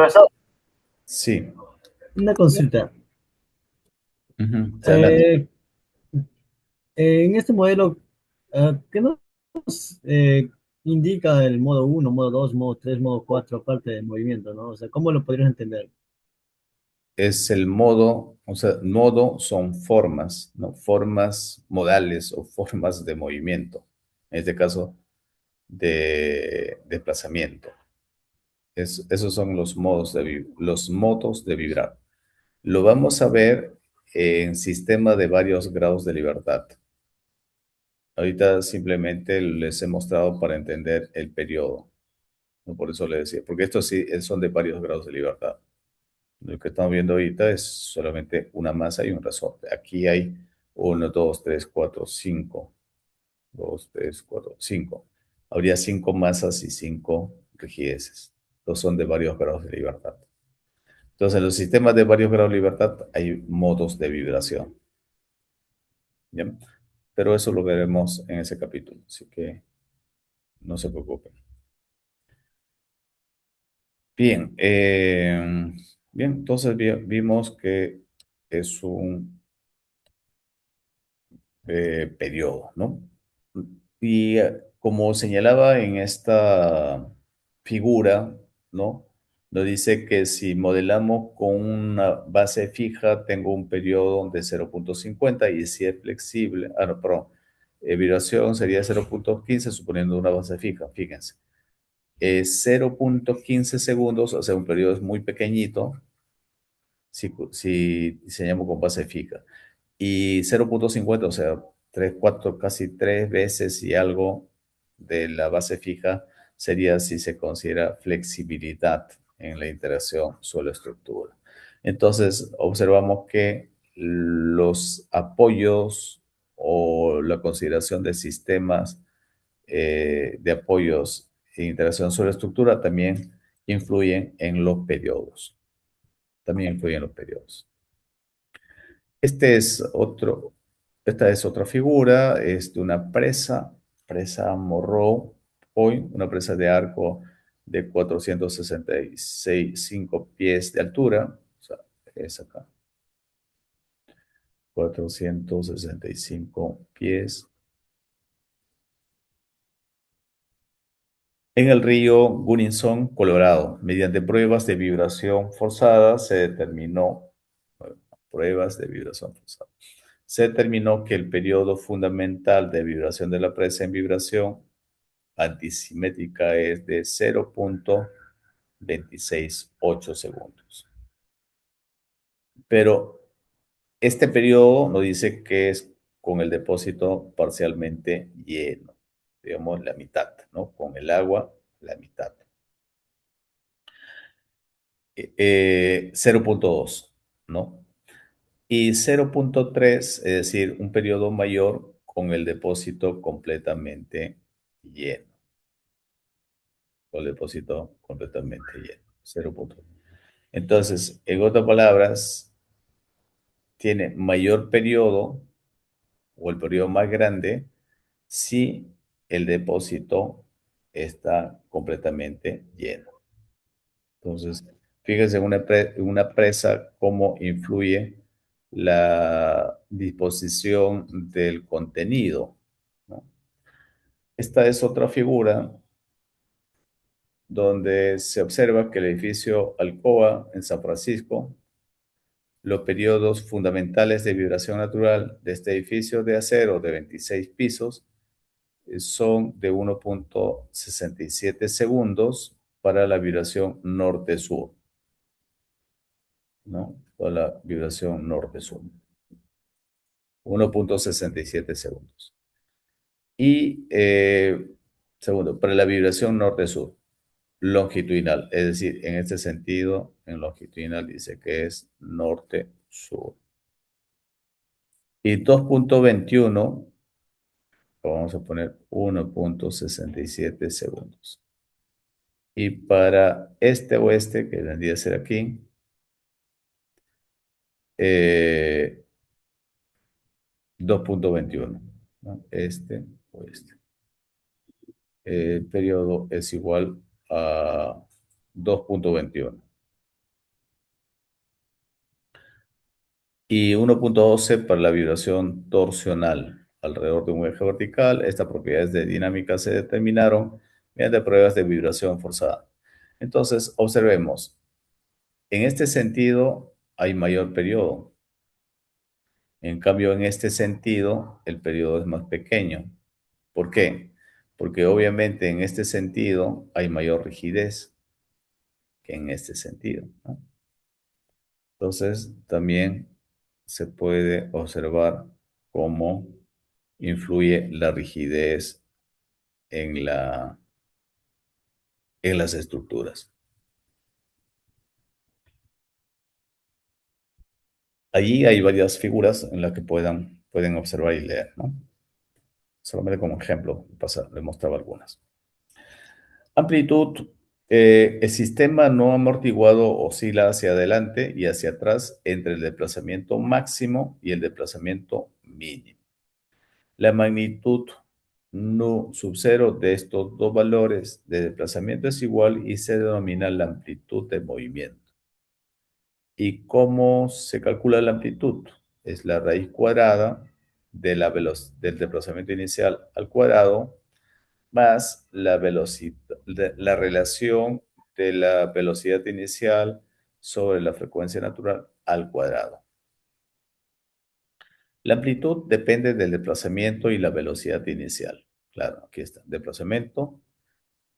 S1: Sí.
S5: una consulta.
S1: Ujú. Adelante.
S5: Eh, en este modelo, ¿qué nos indica el modo uno, modo 2, modo 3, modo 4, aparte del movimiento, ¿no? O sea, ¿cómo lo podrías entender?
S1: Es el modo, o sea, modo son formas, ¿no? Formas modales o formas de movimiento. En este caso, de desplazamiento. Esos son los modos los modos de vibrar. Lo vamos a ver en sistema de varios grados de libertad. Ahorita simplemente les he mostrado para entender el periodo, ¿no? Por eso le decía, porque estos sí son de varios grados de libertad. Lo que estamos viendo ahorita es solamente una masa y un resorte. Aquí hay 1, 2, 3, 4, 5. 2, 3, 4, 5. Habría 5 masas y 5 rigideces. Estos son de varios grados de libertad. Entonces, en los sistemas de varios grados de libertad hay modos de vibración. ¿Bien? Pero eso lo veremos en ese capítulo, así que no se preocupen. Bien, bien, entonces vimos que es un periodo, ¿no? Y como señalaba en esta figura, ¿no? Nos dice que si modelamos con una base fija, tengo un periodo de 0,50 y si es flexible, no, perdón, vibración sería 0,15 suponiendo una base fija, fíjense. 0,15 segundos, o sea, un periodo es muy pequeñito si diseñamos con base fija. Y 0,50, o sea, 3 4 casi 3 veces y algo de la base fija sería si se considera flexibilidad en la interacción suelo-estructura. Entonces, observamos que los apoyos o la consideración de sistemas de apoyos en interacción suelo-estructura también influyen en los periodos. También influyen en los periodos. Este es esta es otra figura, es de una presa Morro Point, una presa de arco de 466,5 pies de altura, o sea, es acá, 465 pies. En el río Gunnison, Colorado, mediante pruebas de vibración forzada se determinó, bueno, pruebas de vibración forzada. Se determinó que el periodo fundamental de vibración de la presa en vibración antisimétrica es de 0,268 segundos. Pero este periodo nos dice que es con el depósito parcialmente lleno, digamos la mitad, ¿no? Con el agua, la mitad. 0,2, ¿no? Y 0,3, es decir, un periodo mayor con el depósito completamente lleno. Con el depósito completamente lleno. 0,3. Entonces, en otras palabras, tiene mayor periodo o el periodo más grande si el depósito está completamente lleno. Entonces, fíjense en una presa cómo influye la disposición del contenido, ¿no? Esta es otra figura donde se observa que el edificio Alcoa en San Francisco, los periodos fundamentales de vibración natural de este edificio de acero de 26 pisos son de 1,67 segundos para la vibración norte-sur, ¿no? Para la vibración norte-sur. 1,67 segundos. Y segundo, para la vibración norte-sur, longitudinal, es decir, en este sentido, en longitudinal dice que es norte-sur. Y 2,21, vamos a poner 1,67 segundos. Y para este-oeste, que vendría a ser aquí, 2,21. ¿no? Este o este. El periodo es igual a 2.21. Y 1.12 para la vibración torsional alrededor de un eje vertical. Estas propiedades de dinámica se determinaron mediante pruebas de vibración forzada. Entonces, observemos. En este sentido, hay mayor periodo. En cambio, en este sentido, el periodo es más pequeño. ¿Por qué? Porque obviamente en este sentido hay mayor rigidez que en este sentido, ¿no? Entonces, también se puede observar cómo influye la rigidez en en las estructuras. Allí hay varias figuras en las que pueden observar y leer, ¿no? Solamente como ejemplo, le mostraba algunas. Amplitud. El sistema no amortiguado oscila hacia adelante y hacia atrás entre el desplazamiento máximo y el desplazamiento mínimo. La magnitud nu sub 0 de estos dos valores de desplazamiento es igual y se denomina la amplitud de movimiento. ¿Y cómo se calcula la amplitud? Es la raíz cuadrada del desplazamiento inicial al cuadrado más la la relación de la velocidad inicial sobre la frecuencia natural al cuadrado. La amplitud depende del desplazamiento y la velocidad inicial. Claro, aquí está, desplazamiento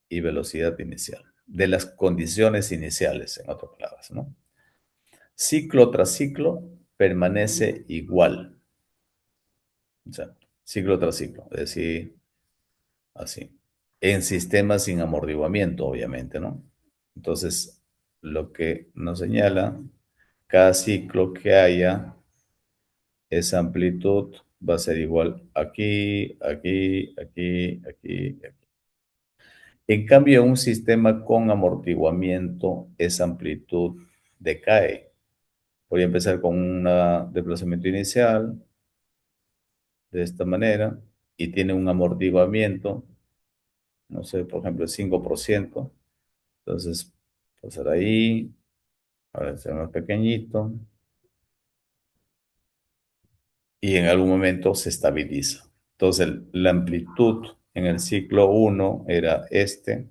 S1: y velocidad inicial, de las condiciones iniciales, en otras palabras, ¿no? Ciclo tras ciclo permanece igual. O sea, ciclo tras ciclo, es decir, así. En sistemas sin amortiguamiento, obviamente, ¿no? Entonces, lo que nos señala, cada ciclo que haya, esa amplitud va a ser igual aquí, aquí, aquí, aquí, aquí. En cambio, un sistema con amortiguamiento, esa amplitud decae. Voy a empezar con un desplazamiento inicial, de esta manera, y tiene un amortiguamiento, no sé, por ejemplo, el 5%. Entonces, pasar ahí, ahora ser más pequeñito, y en algún momento se estabiliza. Entonces, la amplitud en el ciclo 1 era este,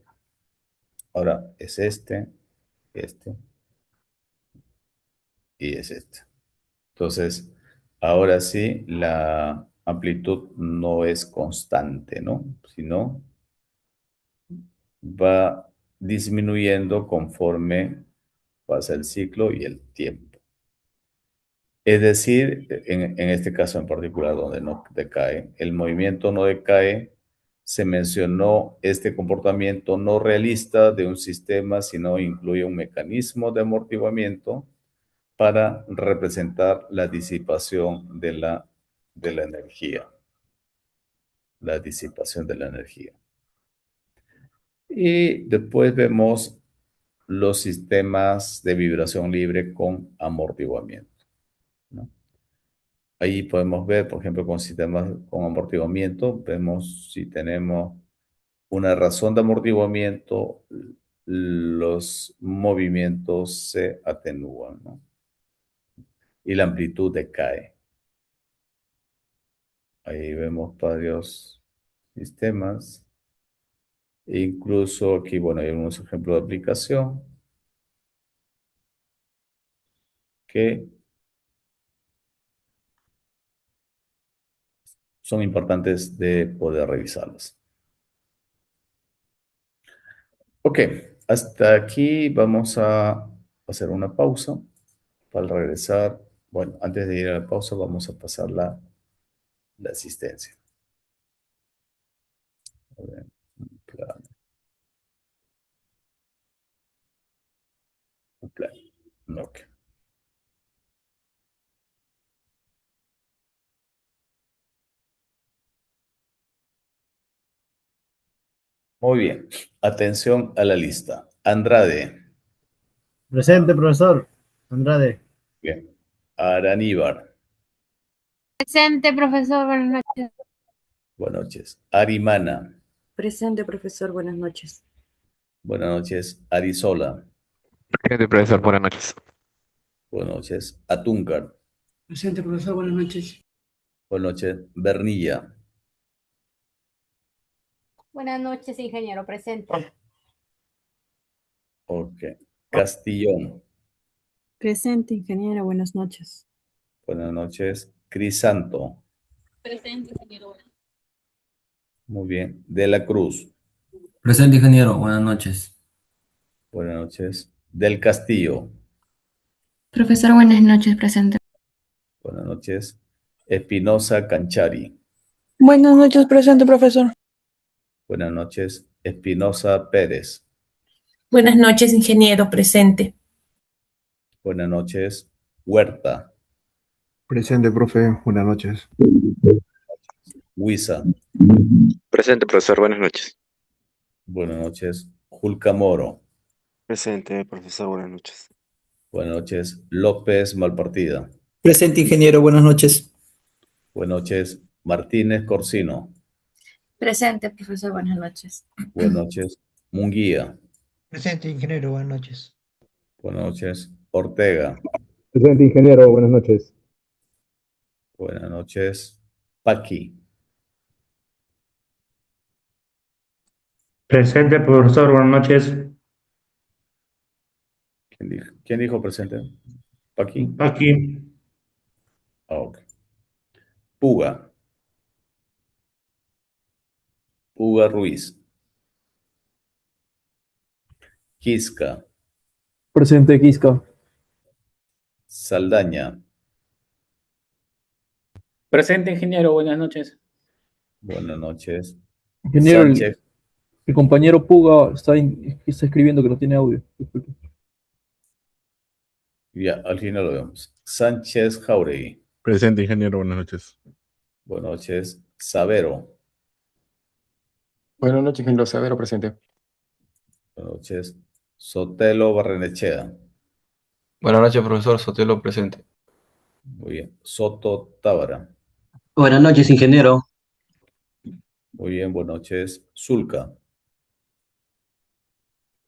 S1: ahora es este y es este. Entonces, ahora sí, la amplitud no es constante, ¿no? Sino va disminuyendo conforme pasa el ciclo y el tiempo. Es decir, en este caso en particular donde no decae, el movimiento no decae, se mencionó este comportamiento no realista de un sistema, sino incluye un mecanismo de amortiguamiento para representar la disipación de la energía, la disipación de la energía. Y después vemos los sistemas de vibración libre con amortiguamiento, ¿no? Ahí podemos ver, por ejemplo, con sistemas con amortiguamiento, vemos si tenemos una razón de amortiguamiento, los movimientos se atenúan, ¿no? Y la amplitud decae. Ahí vemos varios sistemas. E incluso aquí, bueno, hay unos ejemplos de aplicación que son importantes de poder revisarlos. Ok, hasta aquí vamos a hacer una pausa para regresar. Bueno, antes de ir a la pausa vamos a pasar la asistencia. A ver, plan, plan. Ok. Muy bien. Atención a la lista. Andrade.
S5: Presente, profesor. Andrade.
S1: Bien. Araníbar.
S4: Presente, profesor. Buenas noches.
S1: Buenas noches. Arimana.
S6: Presente, profesor. Buenas noches.
S1: Buenas noches. Arisola.
S3: Presente, profesor. Buenas noches.
S1: Buenas noches. Atúncar.
S7: Presente, profesor, buenas noches.
S1: Buenas noches. Bernilla.
S4: Buenas noches, ingeniero presente.
S1: Ok. Castillón.
S6: Presente, ingeniero. Buenas noches.
S1: Buenas noches. Crisanto.
S4: Presente, ingeniero.
S1: Muy bien. De la Cruz.
S8: Presente, ingeniero. Buenas noches.
S1: Buenas noches. Del Castillo.
S9: Profesor, buenas noches, presente.
S1: Buenas noches. Espinosa Canchari.
S10: Buenas noches, presente, profesor.
S1: Buenas noches. Espinosa Pérez.
S10: Buenas noches, ingeniero, presente.
S1: Buenas noches. Huerta.
S2: Presente, profe. Buenas noches.
S1: Huiza.
S3: Presente, profesor. Buenas noches.
S1: Buenas noches. Julcamoro.
S11: Presente, profesor, buenas noches.
S1: Buenas noches. López Malpartida.
S12: Presente, ingeniero, buenas noches.
S1: Buenas noches. Martínez Corsino.
S9: Presente, profesor, buenas noches.
S1: Buenas noches. Munguía.
S7: Presente, ingeniero, buenas noches.
S1: Buenas noches. Ortega.
S13: Presente, ingeniero, buenas noches.
S1: Buenas noches. Paqui.
S13: Presente, profesor, buenas noches.
S1: ¿Quién dijo presente? Paqui.
S13: Aquí.
S1: Ok. Puga. Puga Ruiz. Quisca.
S13: Presente, Quisca.
S1: Saldaña.
S7: Presente, ingeniero, buenas noches.
S1: Buenas noches.
S13: Ingeniero,
S1: Sánchez.
S13: el compañero Puga está escribiendo que no tiene audio. Disculpe.
S1: Ya, al final lo vemos. Sánchez Jauregui.
S2: Presente, ingeniero. Buenas noches.
S1: Buenas noches. Savero.
S11: Buenas noches, ingeniero Severo, presente.
S1: Buenas noches. Sotelo Barrenechea.
S8: Buenas noches, profesor Sotelo, presente.
S1: Muy bien. Soto Tábara.
S12: Buenas noches, ingeniero.
S1: Muy bien, buenas noches. Zulca.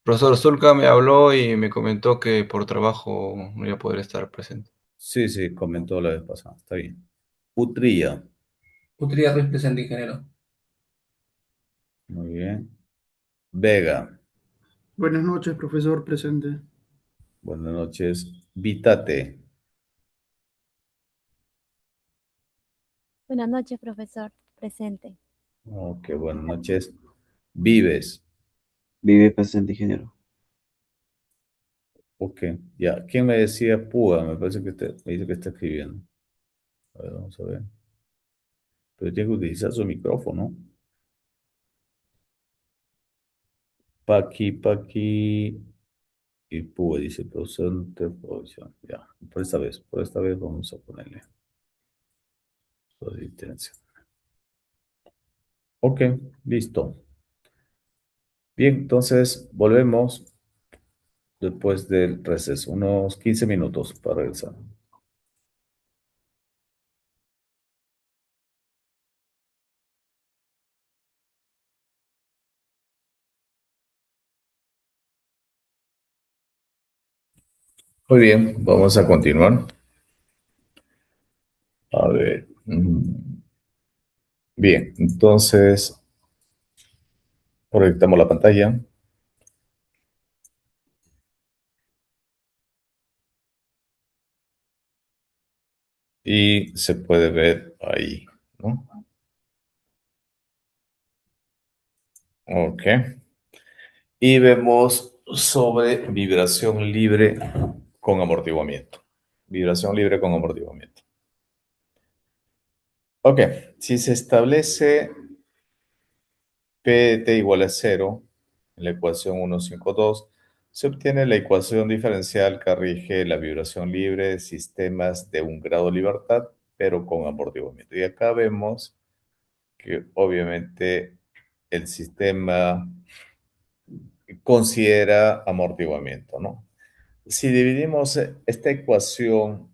S8: Profesor Zulca me habló y me comentó que por trabajo no iba a poder estar presente.
S1: Sí, sí, comentó la vez pasada. Está bien. Utrilla.
S12: Utría Ruiz, presente, ingeniero.
S1: Muy bien. Vega.
S7: Buenas noches, profesor, presente.
S1: Buenas noches. Vitate.
S4: Buenas noches, profesor presente.
S1: Ok, buenas noches. Vives.
S12: Vive presente, ingeniero.
S1: Ok, ya. ¿Quién me decía Puga? Me parece que me dice que está escribiendo. A ver, vamos a ver. Pero tiene que utilizar su micrófono. Paqui. Y Puga dice profesor de producción. Ya, por esta vez vamos a ponerle resistencia. Ok, listo. Bien, entonces volvemos después del receso, unos 15 minutos para regresar. Muy bien, vamos a continuar. A ver. Bien, entonces proyectamos la pantalla. Y se puede ver ahí, ¿no? Ok. Y vemos sobre vibración libre con amortiguamiento. Vibración libre con amortiguamiento. Ok, si se establece P de t igual a 0 en la ecuación 152, se obtiene la ecuación diferencial que rige la vibración libre de sistemas de un grado de libertad, pero con amortiguamiento. Y acá vemos que obviamente el sistema considera amortiguamiento, ¿no? Si dividimos esta ecuación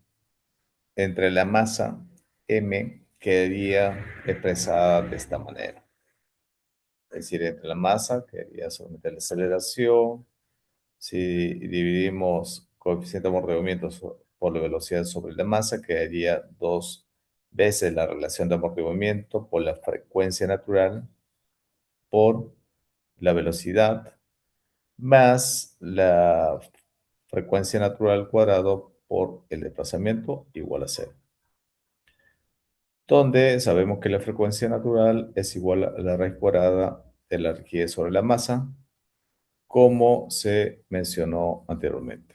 S1: entre la masa m quedaría expresada de esta manera. Es decir, entre la masa quedaría solamente la aceleración. Si dividimos coeficiente de amortiguamiento por la velocidad sobre la masa, quedaría 2 veces la relación de amortiguamiento por la frecuencia natural por la velocidad más la frecuencia natural al cuadrado por el desplazamiento igual a 0. Donde sabemos que la frecuencia natural es igual a la raíz cuadrada de la rigidez sobre la masa, como se mencionó anteriormente.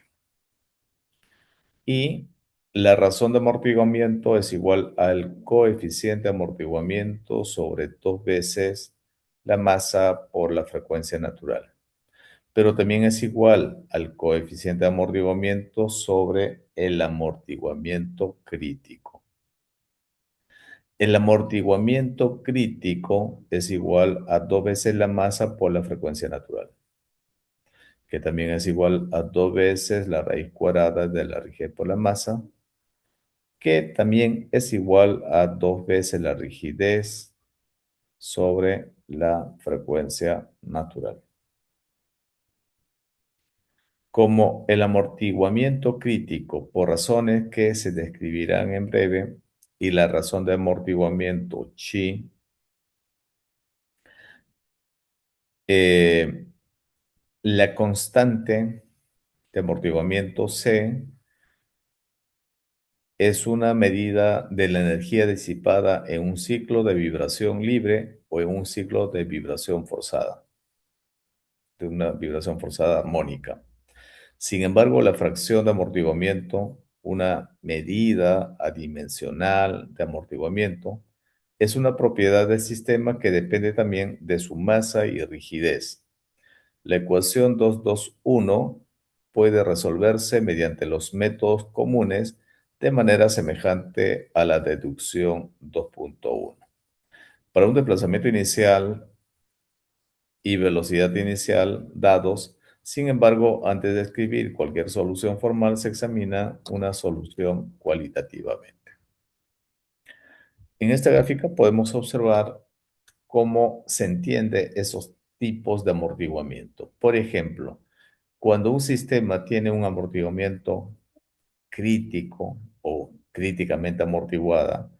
S1: Y la razón de amortiguamiento es igual al coeficiente de amortiguamiento sobre 2 veces la masa por la frecuencia natural. Pero también es igual al coeficiente de amortiguamiento sobre el amortiguamiento crítico. El amortiguamiento crítico es igual a 2 veces la masa por la frecuencia natural, que también es igual a 2 veces la raíz cuadrada de la rigidez por la masa, que también es igual a 2 veces la rigidez sobre la frecuencia natural. Como el amortiguamiento crítico, por razones que se describirán en breve, y la razón de amortiguamiento chi, la constante de amortiguamiento C es una medida de la energía disipada en un ciclo de vibración libre o en un ciclo de vibración forzada, de una vibración forzada armónica. Sin embargo, la fracción de amortiguamiento, una medida adimensional de amortiguamiento, es una propiedad del sistema que depende también de su masa y rigidez. La ecuación 221 puede resolverse mediante los métodos comunes de manera semejante a la deducción 2.1. Para un desplazamiento inicial y velocidad inicial dados, sin embargo, antes de escribir cualquier solución formal, se examina una solución cualitativamente. En esta gráfica podemos observar cómo se entiende esos tipos de amortiguamiento. Por ejemplo, cuando un sistema tiene un amortiguamiento crítico o críticamente amortiguada,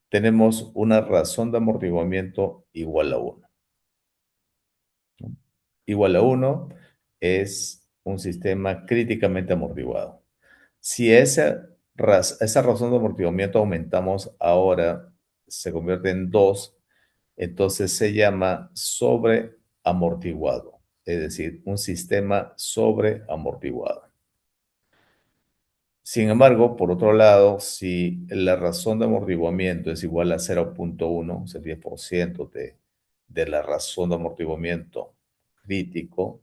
S1: tenemos una razón de amortiguamiento igual a 1. Igual a 1 es un sistema críticamente amortiguado. Si esa razón de amortiguamiento aumentamos ahora, se convierte en 2, entonces se llama sobreamortiguado, es decir, un sistema sobreamortiguado. Sin embargo, por otro lado, si la razón de amortiguamiento es igual a 0.1, es el 10% de la razón de amortiguamiento crítico,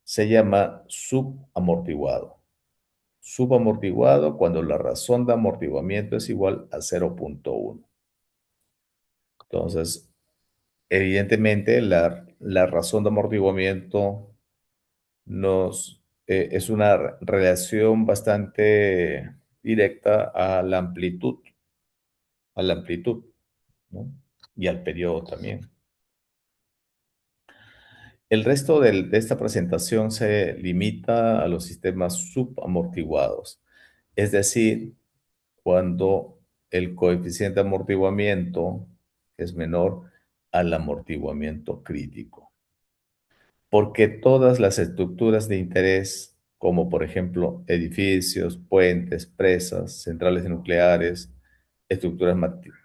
S1: se llama subamortiguado. Subamortiguado cuando la razón de amortiguamiento es igual a 0.1. Entonces, evidentemente, la razón de amortiguamiento es una relación bastante directa a la amplitud, ¿no? Y al periodo también. El resto de esta presentación se limita a los sistemas subamortiguados, es decir, cuando el coeficiente de amortiguamiento es menor al amortiguamiento crítico. Porque todas las estructuras de interés, como por ejemplo edificios, puentes, presas, centrales nucleares, estructuras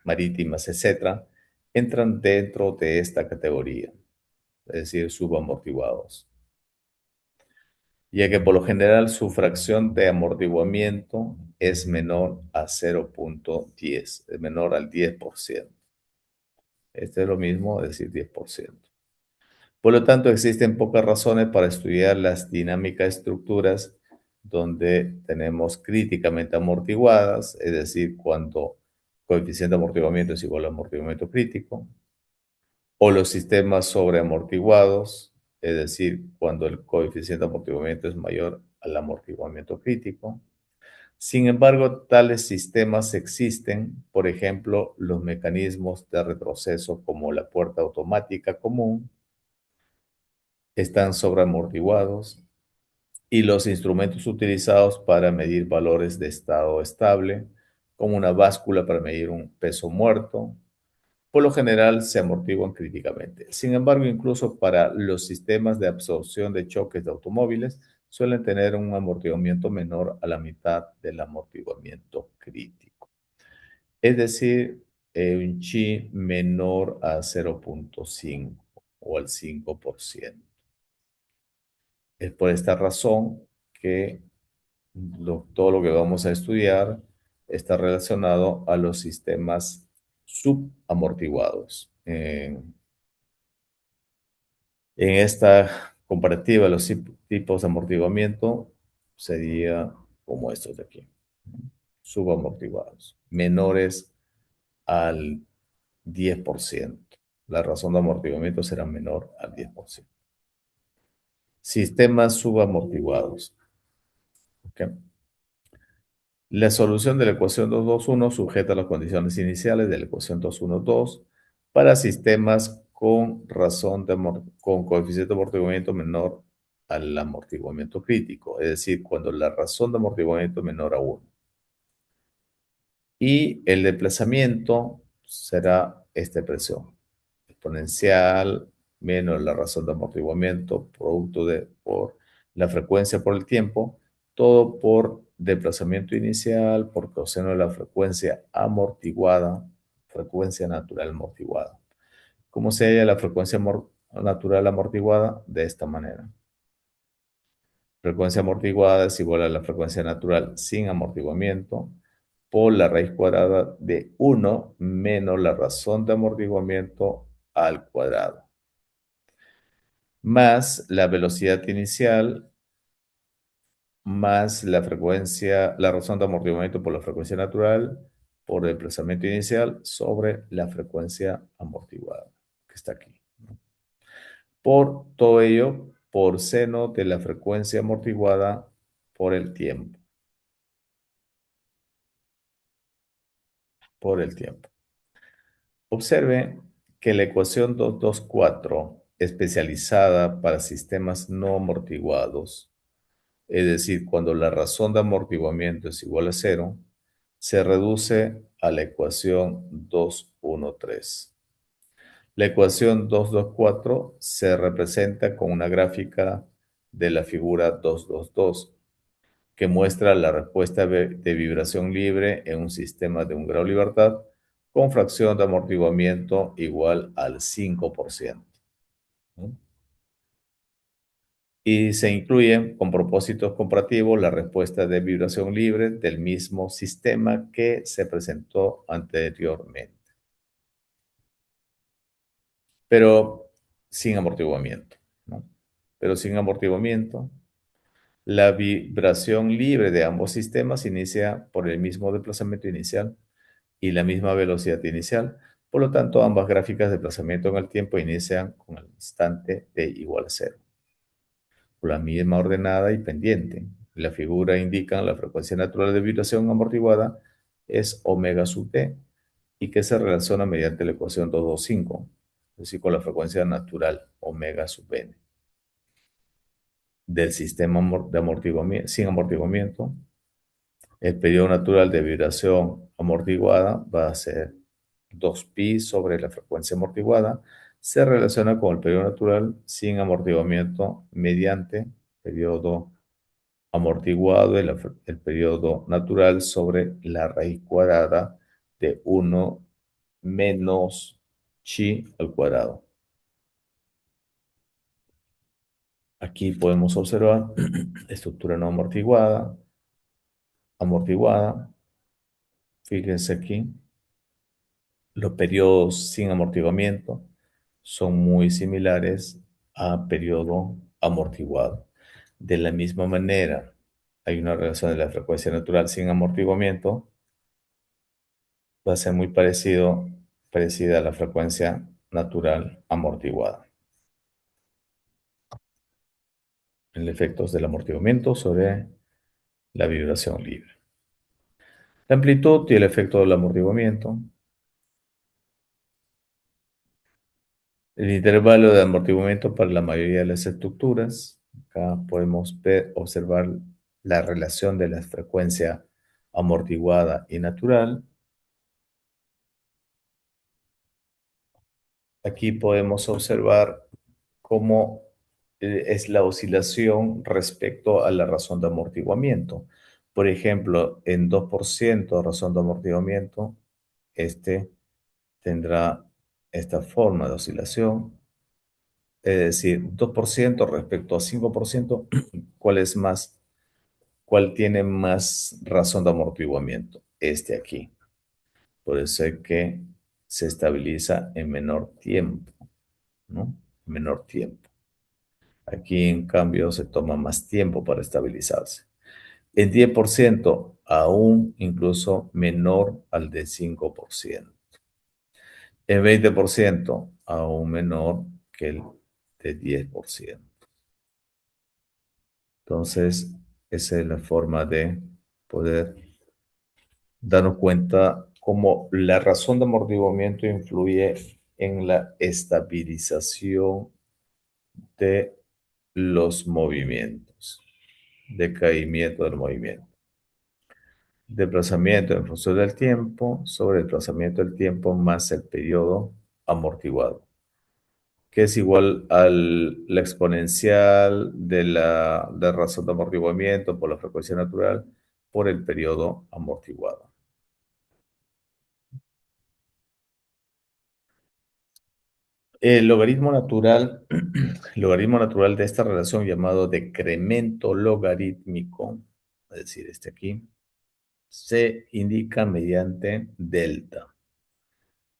S1: marítimas, etc., entran dentro de esta categoría, es decir, subamortiguados. Ya que por lo general su fracción de amortiguamiento es menor a 0.10, es menor al 10%. Este es lo mismo, es decir, 10%. Por lo tanto, existen pocas razones para estudiar las dinámicas de estructuras donde tenemos críticamente amortiguadas, es decir, cuando coeficiente de amortiguamiento es igual al amortiguamiento crítico, o los sistemas sobreamortiguados, es decir, cuando el coeficiente de amortiguamiento es mayor al amortiguamiento crítico, Sin embargo, tales sistemas existen, por ejemplo, los mecanismos de retroceso como la puerta automática común, están sobreamortiguados y los instrumentos utilizados para medir valores de estado estable, como una báscula para medir un peso muerto, por lo general se amortiguan críticamente. Sin embargo, incluso para los sistemas de absorción de choques de automóviles, suelen tener un amortiguamiento menor a la mitad del amortiguamiento crítico. Es decir, un chi menor a 0.5 o al 5%. Es por esta razón que todo lo que vamos a estudiar está relacionado a los sistemas subamortiguados. En esta comparativa, los tipos de amortiguamiento sería como estos de aquí, subamortiguados, menores al 10%. La razón de amortiguamiento será menor al 10%. Sistemas subamortiguados. ¿Okay? La solución de la ecuación 221 sujeta las condiciones iniciales de la ecuación 212 para sistemas con con coeficiente de amortiguamiento menor al amortiguamiento crítico, es decir, cuando la razón de amortiguamiento es menor a 1. Y el desplazamiento será esta expresión, exponencial menos la razón de amortiguamiento, producto por la frecuencia por el tiempo, todo por desplazamiento inicial, por coseno de la frecuencia amortiguada, frecuencia natural amortiguada. ¿Cómo se halla la frecuencia natural amortiguada? De esta manera. Frecuencia amortiguada es igual a la frecuencia natural sin amortiguamiento por la raíz cuadrada de 1 menos la razón de amortiguamiento al cuadrado, más la velocidad inicial, más la razón de amortiguamiento por la frecuencia natural, por el desplazamiento inicial, sobre la frecuencia amortiguada, que está aquí. Por todo ello, por seno de la frecuencia amortiguada por el tiempo. Por el tiempo. Observe que la ecuación 224, especializada para sistemas no amortiguados, es decir, cuando la razón de amortiguamiento es igual a 0, se reduce a la ecuación 213. La ecuación 224 se representa con una gráfica de la figura 222, que muestra la respuesta de vibración libre en un sistema de un grado de libertad con fracción de amortiguamiento igual al 5%. Y se incluyen con propósitos comparativos la respuesta de vibración libre del mismo sistema que se presentó anteriormente, pero sin amortiguamiento, ¿no? Pero sin amortiguamiento, la vibración libre de ambos sistemas inicia por el mismo desplazamiento inicial y la misma velocidad inicial. Por lo tanto, ambas gráficas de desplazamiento en el tiempo inician con el instante t igual a 0. Por la misma ordenada y pendiente. La figura indica la frecuencia natural de vibración amortiguada es omega sub t y que se relaciona mediante la ecuación 225, es decir, con la frecuencia natural omega sub n. Del sistema sin amortiguamiento, el periodo natural de vibración amortiguada va a ser 2pi sobre la frecuencia amortiguada, se relaciona con el periodo natural sin amortiguamiento mediante periodo amortiguado, el periodo natural sobre la raíz cuadrada de 1 menos chi al cuadrado. Aquí podemos observar estructura no amortiguada, amortiguada. Fíjense aquí, los periodos sin amortiguamiento son muy similares a periodo amortiguado. De la misma manera, hay una relación de la frecuencia natural sin amortiguamiento, va a ser muy parecida a la frecuencia natural amortiguada. El efecto del amortiguamiento sobre la vibración libre. La amplitud y el efecto del amortiguamiento. El intervalo de amortiguamiento para la mayoría de las estructuras. Acá podemos observar la relación de la frecuencia amortiguada y natural. Aquí podemos observar cómo es la oscilación respecto a la razón de amortiguamiento. Por ejemplo, en 2% de razón de amortiguamiento, este tendrá esta forma de oscilación. Es decir, 2% respecto a 5%, ¿cuál tiene más razón de amortiguamiento? Este aquí. Por eso es que se estabiliza en menor tiempo, ¿no? Menor tiempo. Aquí, en cambio, se toma más tiempo para estabilizarse. El 10% aún incluso menor al de 5%. El 20% aún menor que el de 10%. Entonces, esa es la forma de poder darnos cuenta cómo la razón de amortiguamiento influye en la estabilización de los movimientos, decaimiento del movimiento. Desplazamiento en función del tiempo sobre el desplazamiento del tiempo más el periodo amortiguado, que es igual a la exponencial de la razón de amortiguamiento por la frecuencia natural por el periodo amortiguado. El logaritmo natural de esta relación llamado decremento logarítmico, es decir, este aquí, se indica mediante delta.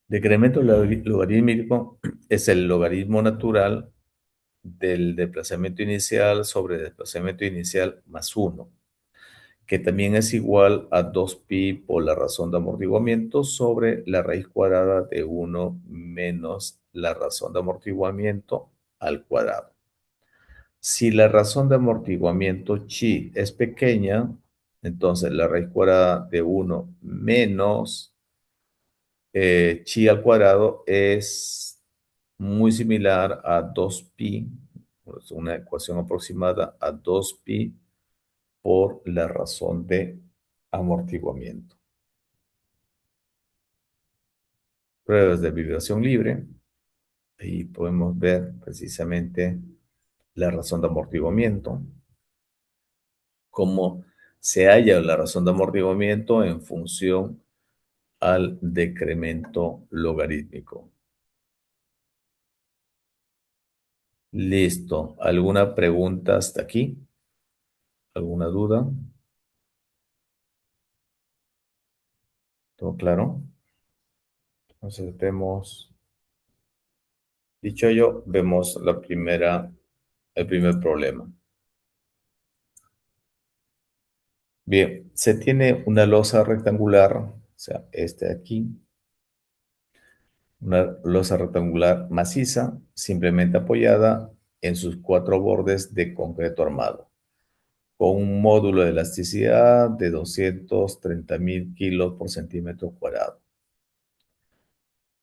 S1: Decremento logarítmico es el logaritmo natural del desplazamiento inicial sobre el desplazamiento inicial más 1, que también es igual a 2pi por la razón de amortiguamiento sobre la raíz cuadrada de 1 menos la razón de amortiguamiento al cuadrado. Si la razón de amortiguamiento chi es pequeña, entonces la raíz cuadrada de 1 menos chi al cuadrado es muy similar a 2pi, es una ecuación aproximada a 2pi por la razón de amortiguamiento. Pruebas de vibración libre. Ahí podemos ver precisamente la razón de amortiguamiento, cómo se halla la razón de amortiguamiento en función al decremento logarítmico. Listo. ¿Alguna pregunta hasta aquí? ¿Alguna duda? ¿Todo claro? Entonces vemos, dicho ello, vemos el primer problema. Bien, se tiene una losa rectangular, o sea, este de aquí, una losa rectangular maciza, simplemente apoyada en sus 4 bordes de concreto armado, con un módulo de elasticidad de 230.000 kilos por centímetro cuadrado.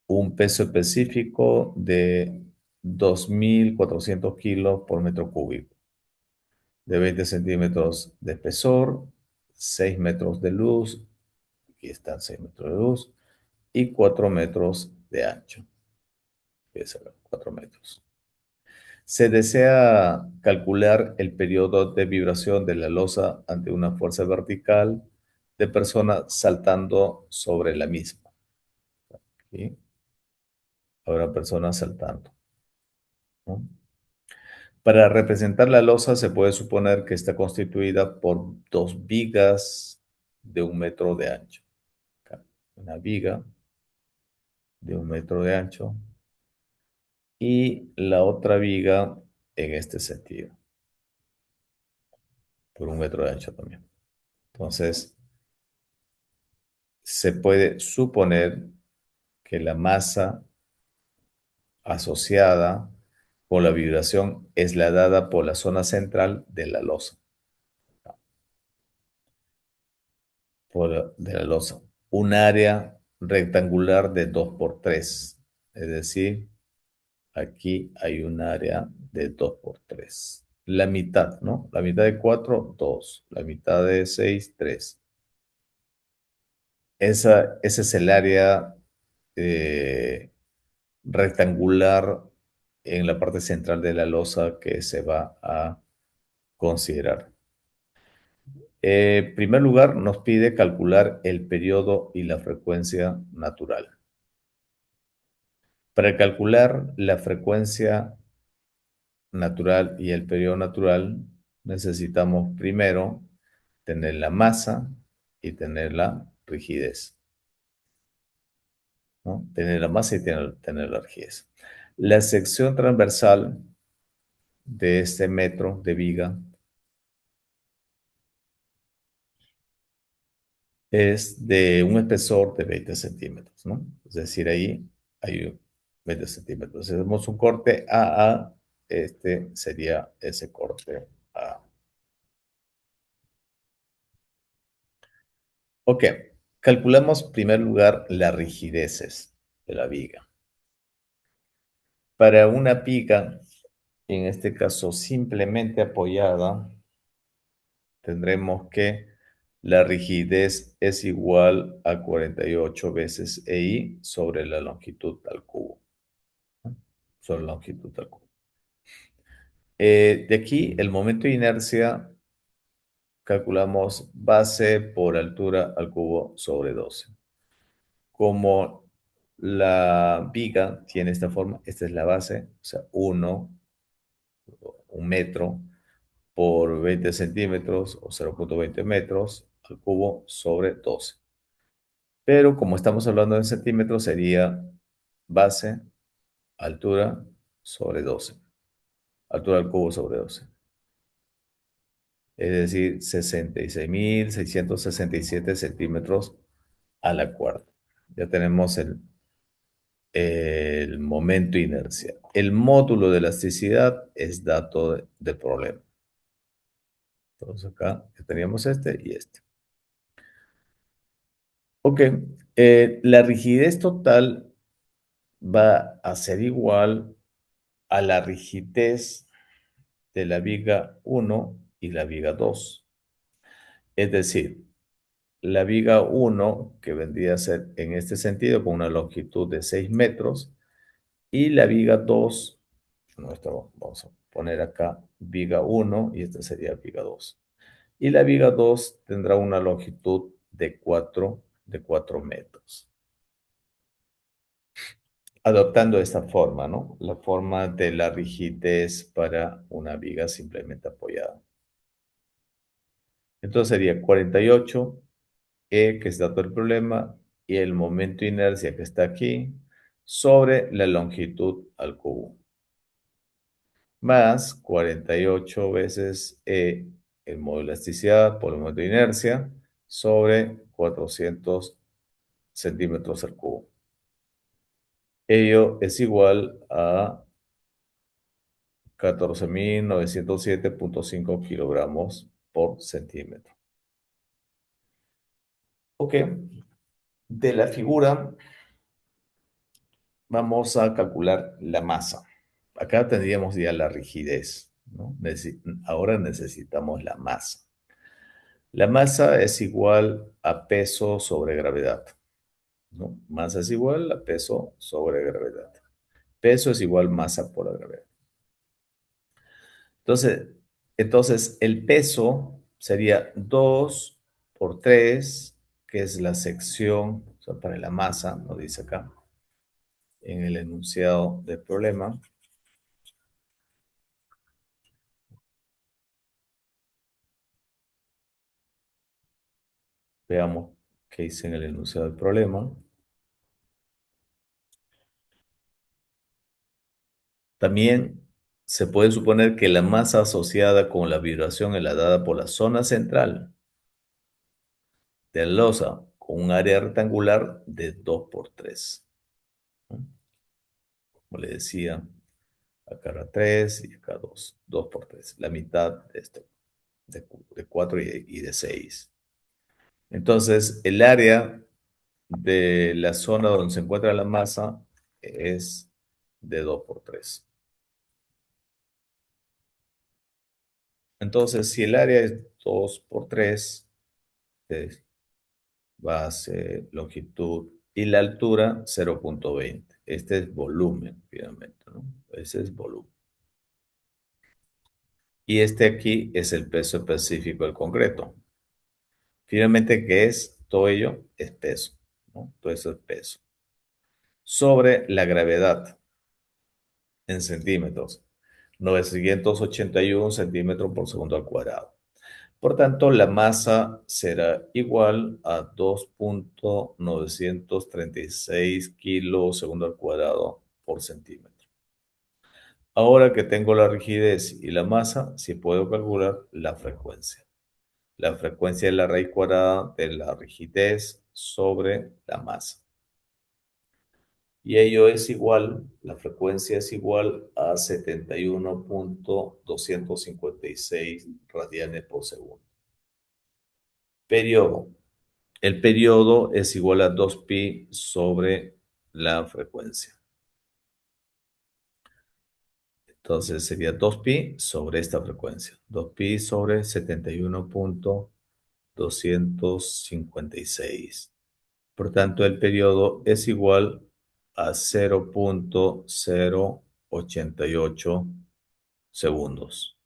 S1: Un peso específico de 2.400 kilos por metro cúbico, de 20 centímetros de espesor, 6 metros de luz, aquí están 6 metros de luz, y 4 metros de ancho. 4 metros. Se desea calcular el periodo de vibración de la losa ante una fuerza vertical de persona saltando sobre la misma. Aquí. Habrá personas saltando, ¿no? Para representar la losa se puede suponer que está constituida por 2 vigas de 1 metro de ancho. Una viga de 1 metro de ancho y la otra viga en este sentido, por 1 metro de ancho también. Entonces, se puede suponer que la masa asociada con la vibración es la dada por la zona central de la losa. de la losa. Un área rectangular de 2 por 3. Es decir, aquí hay un área de 2 por 3. La mitad, ¿no? La mitad de 4, 2. La mitad de 6, 3. Ese es el área rectangular en la parte central de la losa que se va a considerar. En primer lugar, nos pide calcular el periodo y la frecuencia natural. Para calcular la frecuencia natural y el periodo natural, necesitamos primero tener la masa y tener la rigidez, ¿no? Tener la masa y tener la rigidez. La sección transversal de este metro de viga es de un espesor de 20 centímetros, ¿no? Es decir, ahí hay 20 centímetros. Si hacemos un corte AA, este sería ese corte A. Ok, calculamos en primer lugar las rigideces de la viga. Para una viga, en este caso simplemente apoyada, tendremos que la rigidez es igual a 48 veces EI sobre la longitud al cubo. Sobre la longitud al cubo. De aquí, el momento de inercia, calculamos base por altura al cubo sobre 12. Como la viga tiene esta forma, esta es la base, o sea, 1 metro por 20 centímetros o 0.20 metros al cubo sobre 12. Pero como estamos hablando en centímetros, sería base, altura sobre 12. Altura al cubo sobre 12. Es decir, 66.667 centímetros a la cuarta. Ya tenemos el momento inercia. El módulo de elasticidad es dato del problema. Entonces acá ya teníamos este y este. Ok, la rigidez total va a ser igual a la rigidez de la viga 1 y la viga 2. Es decir, la viga 1, que vendría a ser en este sentido con una longitud de 6 metros, y la viga 2, vamos a poner acá viga 1 y esta sería viga 2. Y la viga 2 tendrá una longitud de 4 metros. Adoptando esta forma, ¿no? La forma de la rigidez para una viga simplemente apoyada. Entonces sería 48, E, que es dato del problema, y el momento de inercia que está aquí, sobre la longitud al cubo. Más 48 veces E, el módulo de elasticidad por el momento de inercia, sobre 400 centímetros al cubo. Ello es igual a 14.907.5 kilogramos por centímetro. Ok, de la figura vamos a calcular la masa. Acá tendríamos ya la rigidez, ¿no? Ahora necesitamos la masa. La masa es igual a peso sobre gravedad, ¿no? Masa es igual a peso sobre gravedad. Peso es igual masa por la gravedad. Entonces, el peso sería 2 por 3, que es la sección, o sea, para la masa, nos dice acá, en el enunciado del problema. Veamos qué dice en el enunciado del problema. También se puede suponer que la masa asociada con la vibración es la dada por la zona central de la losa con un área rectangular de 2 por 3. Como le decía, acá era 3 y acá 2. 2 por 3. La mitad de esto, de 4 y de 6. Entonces, el área de la zona donde se encuentra la masa es de 2 por 3. Entonces, si el área es 2 por 3, es base, longitud y la altura 0.20. Este es volumen, finalmente, ¿no? Ese es volumen. Y este aquí es el peso específico del concreto. Finalmente, ¿qué es? Todo ello es peso, ¿no? Todo eso es peso. Sobre la gravedad en centímetros, 981 centímetros por segundo al cuadrado. Por tanto, la masa será igual a 2.936 kilos segundo al cuadrado por centímetro. Ahora que tengo la rigidez y la masa, sí puedo calcular la frecuencia. La frecuencia es la raíz cuadrada de la rigidez sobre la masa. Y ello es igual, la frecuencia es igual a 71.256 radianes por segundo. Periodo. El periodo es igual a 2pi sobre la frecuencia. Entonces sería 2pi sobre esta frecuencia. 2pi sobre 71.256. Por tanto, el periodo es igual a 0.088 segundos.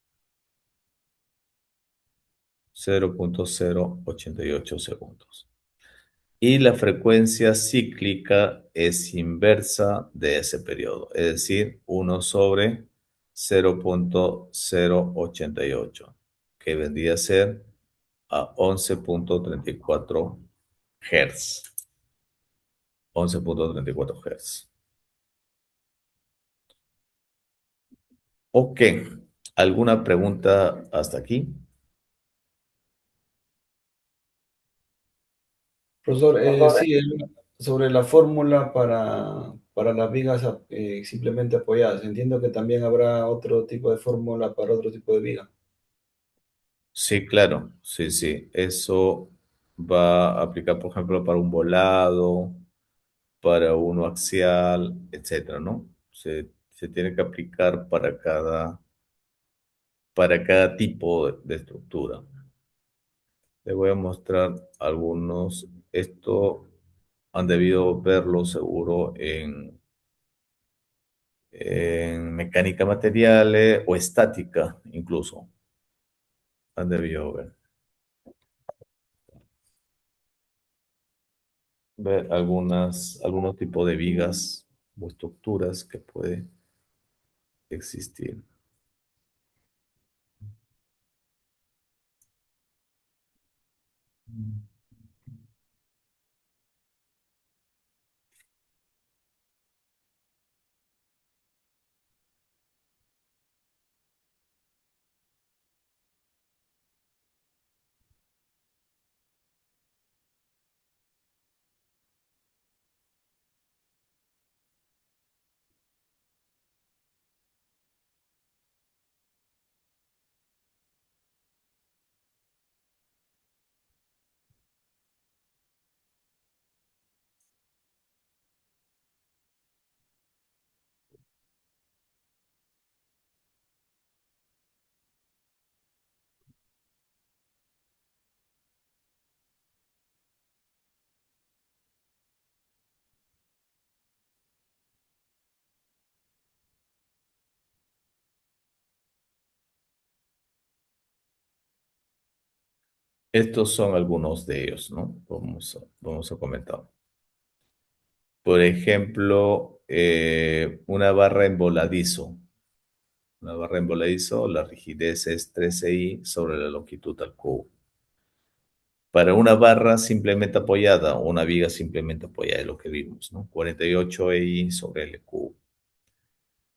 S1: 0.088 segundos. Y la frecuencia cíclica es inversa de ese periodo, es decir, 1 sobre 0.088, que vendría a ser a 11.34 Hz. 11.34 Hz. Ok, ¿alguna pregunta hasta aquí?
S8: Profesor, sí, sobre la fórmula para las vigas simplemente apoyadas. Entiendo que también habrá otro tipo de fórmula para otro tipo de viga.
S1: Sí, claro, sí, sí. Eso va a aplicar, por ejemplo, para un volado, para uno axial, etcétera, ¿no? Se tiene que aplicar para cada tipo de estructura. Les voy a mostrar algunos. Esto han debido verlo seguro en mecánica materiales o estática, incluso. Han debido ver algunos tipos de vigas o estructuras que puede existir. Estos son algunos de ellos, ¿no? Vamos a comentar. Por ejemplo, una barra en voladizo. Una barra en voladizo, la rigidez es 13i sobre la longitud al cubo. Para una barra simplemente apoyada, o una viga simplemente apoyada, es lo que vimos, ¿no? 48i sobre el cubo.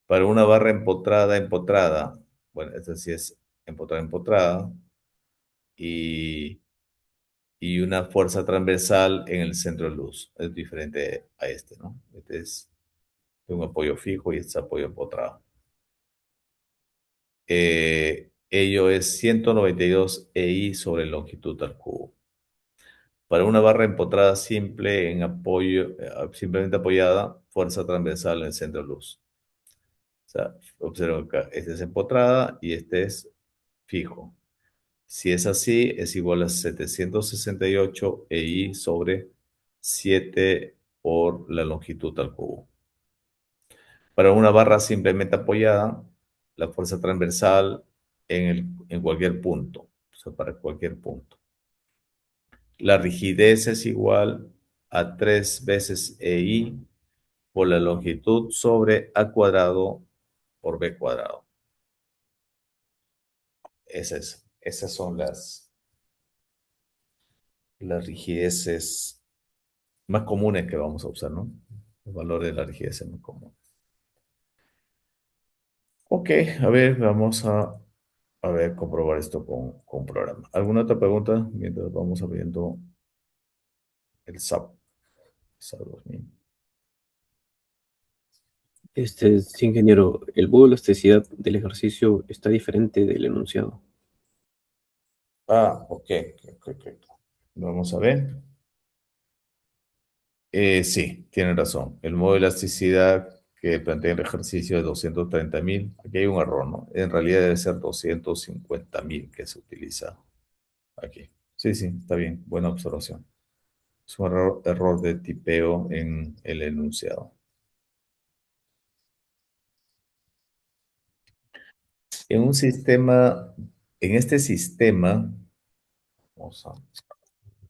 S1: Para una barra empotrada, bueno, esta sí es empotrada, y una fuerza transversal en el centro de luz. Es diferente a este, ¿no? Este es un apoyo fijo y este es apoyo empotrado. Ello es 192 EI sobre longitud al cubo. Para una barra empotrada simple en apoyo, simplemente apoyada, fuerza transversal en el centro de luz. O sea, observa acá, esta es empotrada y este es fijo. Si es así, es igual a 768 EI sobre 7 por la longitud al cubo. Para una barra simplemente apoyada, la fuerza transversal en cualquier punto, o sea, para cualquier punto. La rigidez es igual a 3 veces EI por la longitud sobre A cuadrado por B cuadrado. Esas son las rigideces más comunes que vamos a usar, ¿no? Los valores de la rigidez es muy común. Ok, a ver, vamos a ver, comprobar esto con programa. ¿Alguna otra pregunta mientras vamos abriendo el SAP? SAP 2000.
S11: Sí, ingeniero, el modo de elasticidad del ejercicio está diferente del enunciado.
S1: Ok. Vamos a ver. Sí, tiene razón. El modo de elasticidad que plantea el ejercicio de 230.000, aquí hay un error, ¿no? En realidad debe ser 250.000 que se utiliza aquí. Sí, está bien, buena observación. Es un error de tipeo en el enunciado. En este sistema, vamos a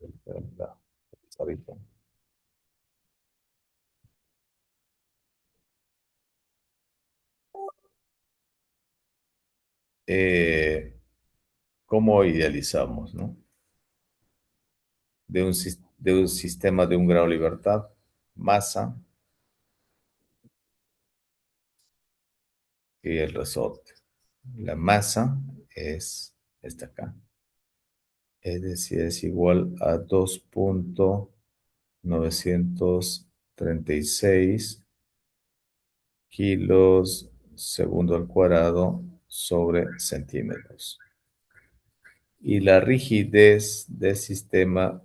S1: ver la pizarrita. ¿Cómo idealizamos, no? De un sistema de un grado de libertad, masa y el resorte. La masa es esta acá. Es decir, es igual a 2.936 kilos segundo al cuadrado sobre centímetros. Y la rigidez del sistema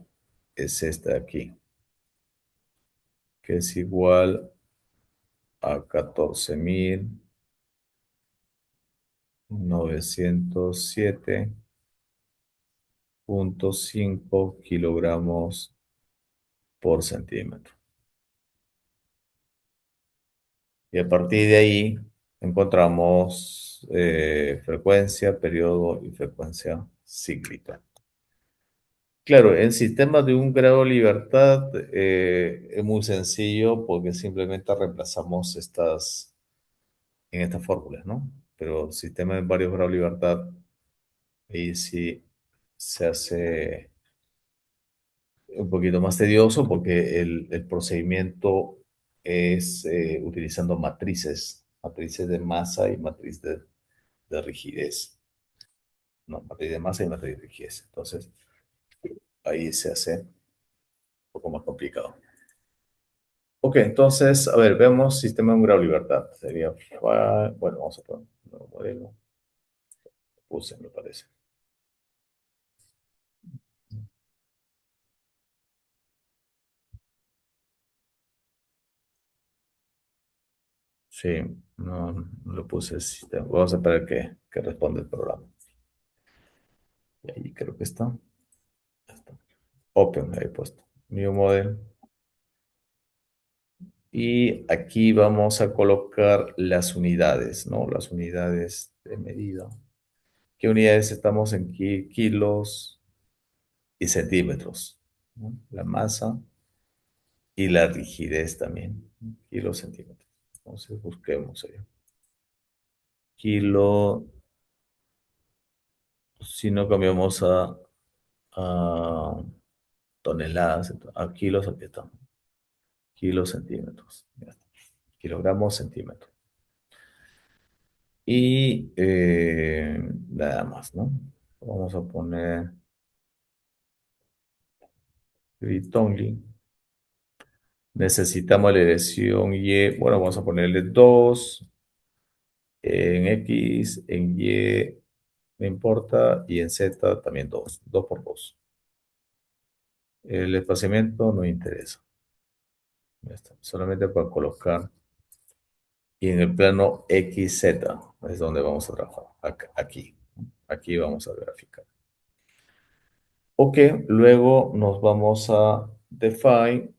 S1: es esta de aquí, que es igual a 14.907.5 kilogramos por centímetro. Y a partir de ahí encontramos frecuencia, periodo y frecuencia cíclica. Claro, el sistema de un grado de libertad es muy sencillo porque simplemente reemplazamos en estas fórmulas, ¿no? Pero el sistema de varios grados de libertad, ahí sí se hace un poquito más tedioso porque el procedimiento es utilizando matrices de masa y matriz de rigidez. No, matriz de masa y matriz de rigidez. Entonces, ahí se hace un poco más complicado. Ok, entonces, a ver, vemos sistema de un grado de libertad. Sería, bueno, vamos a poner un nuevo modelo. Puse, me parece. Sí, no lo puse el sistema. Vamos a esperar que responda el programa. Y ahí creo que está. Open, ahí he puesto. New model. Y aquí vamos a colocar las unidades, ¿no? Las unidades de medida. ¿Qué unidades estamos en kilos y centímetros? ¿No? La masa y la rigidez también. Kilos, centímetros. Entonces busquemos ahí. Kilo, si no cambiamos a toneladas, a kilos, aquí estamos. Kilos, centímetros. Ya está. Kilogramos, centímetros. Y nada más, ¿no? Vamos a poner Only. Necesitamos la dirección Y. Bueno, vamos a ponerle 2 en X, en Y, no importa, y en Z también 2. 2 por 2. El espaciamiento no interesa. Ya está. Solamente para colocar. Y en el plano XZ es donde vamos a trabajar. Aquí. Aquí vamos a graficar. Ok, luego nos vamos a define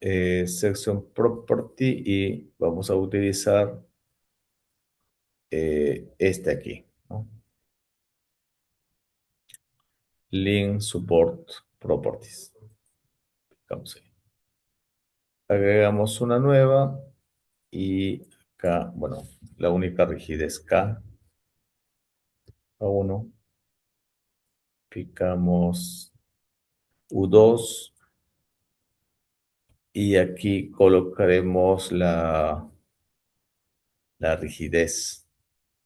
S1: section property y vamos a utilizar este aquí, ¿no? Link support properties. Vamos ahí. Agregamos una nueva y acá, bueno, la única rigidez K, A1. Picamos U2 y aquí colocaremos la rigidez,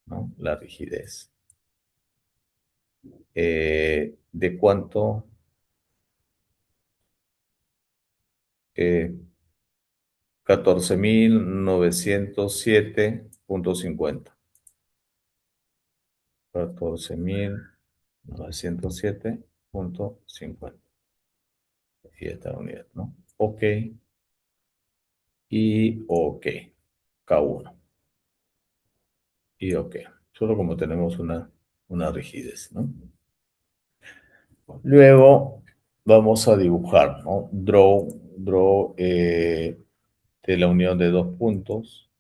S1: ¿no? La rigidez. ¿De cuánto? 14.907.50. 14.907.50. Y esta unidad, ¿no? Ok. Y ok. K1. Y ok. Solo como tenemos una rigidez, ¿no? Luego vamos a dibujar, ¿no? Draw de la unión de dos puntos.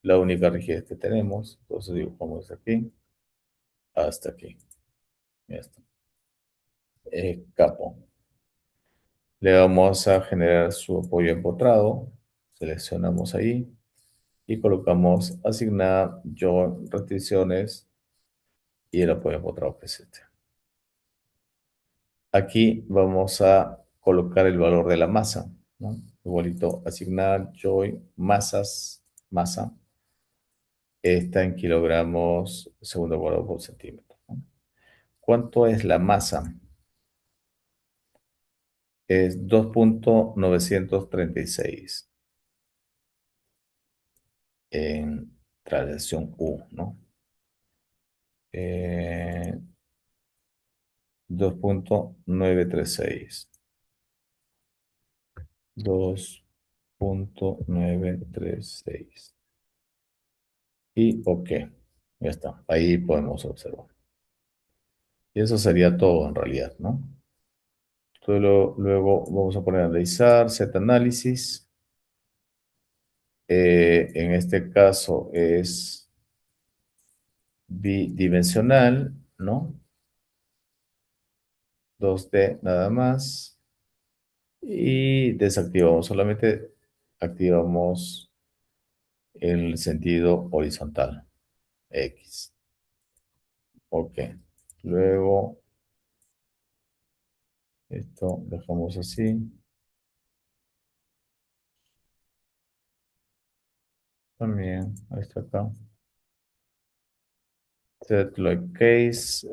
S1: La única rigidez que tenemos. Entonces dibujamos aquí hasta aquí. Ya está. Capo. Le vamos a generar su apoyo empotrado. Seleccionamos ahí y colocamos asignar join restricciones y el apoyo empotrado presente. Aquí vamos a colocar el valor de la masa, ¿no? Igualito, asignar join masas, masa, está en kilogramos segundo cuadrado por centímetro, ¿no? ¿Cuánto es la masa? Es 2.936 en traslación U, ¿no? 2.936. 2.936. Y ok, ya está. Ahí podemos observar. Y eso sería todo en realidad, ¿no? Luego vamos a poner a analizar, set análisis. En este caso es bidimensional, ¿no? 2D nada más. Y desactivamos, solamente activamos el sentido horizontal, X. Ok. Luego, esto dejamos así. También, ahí está acá. Set like case,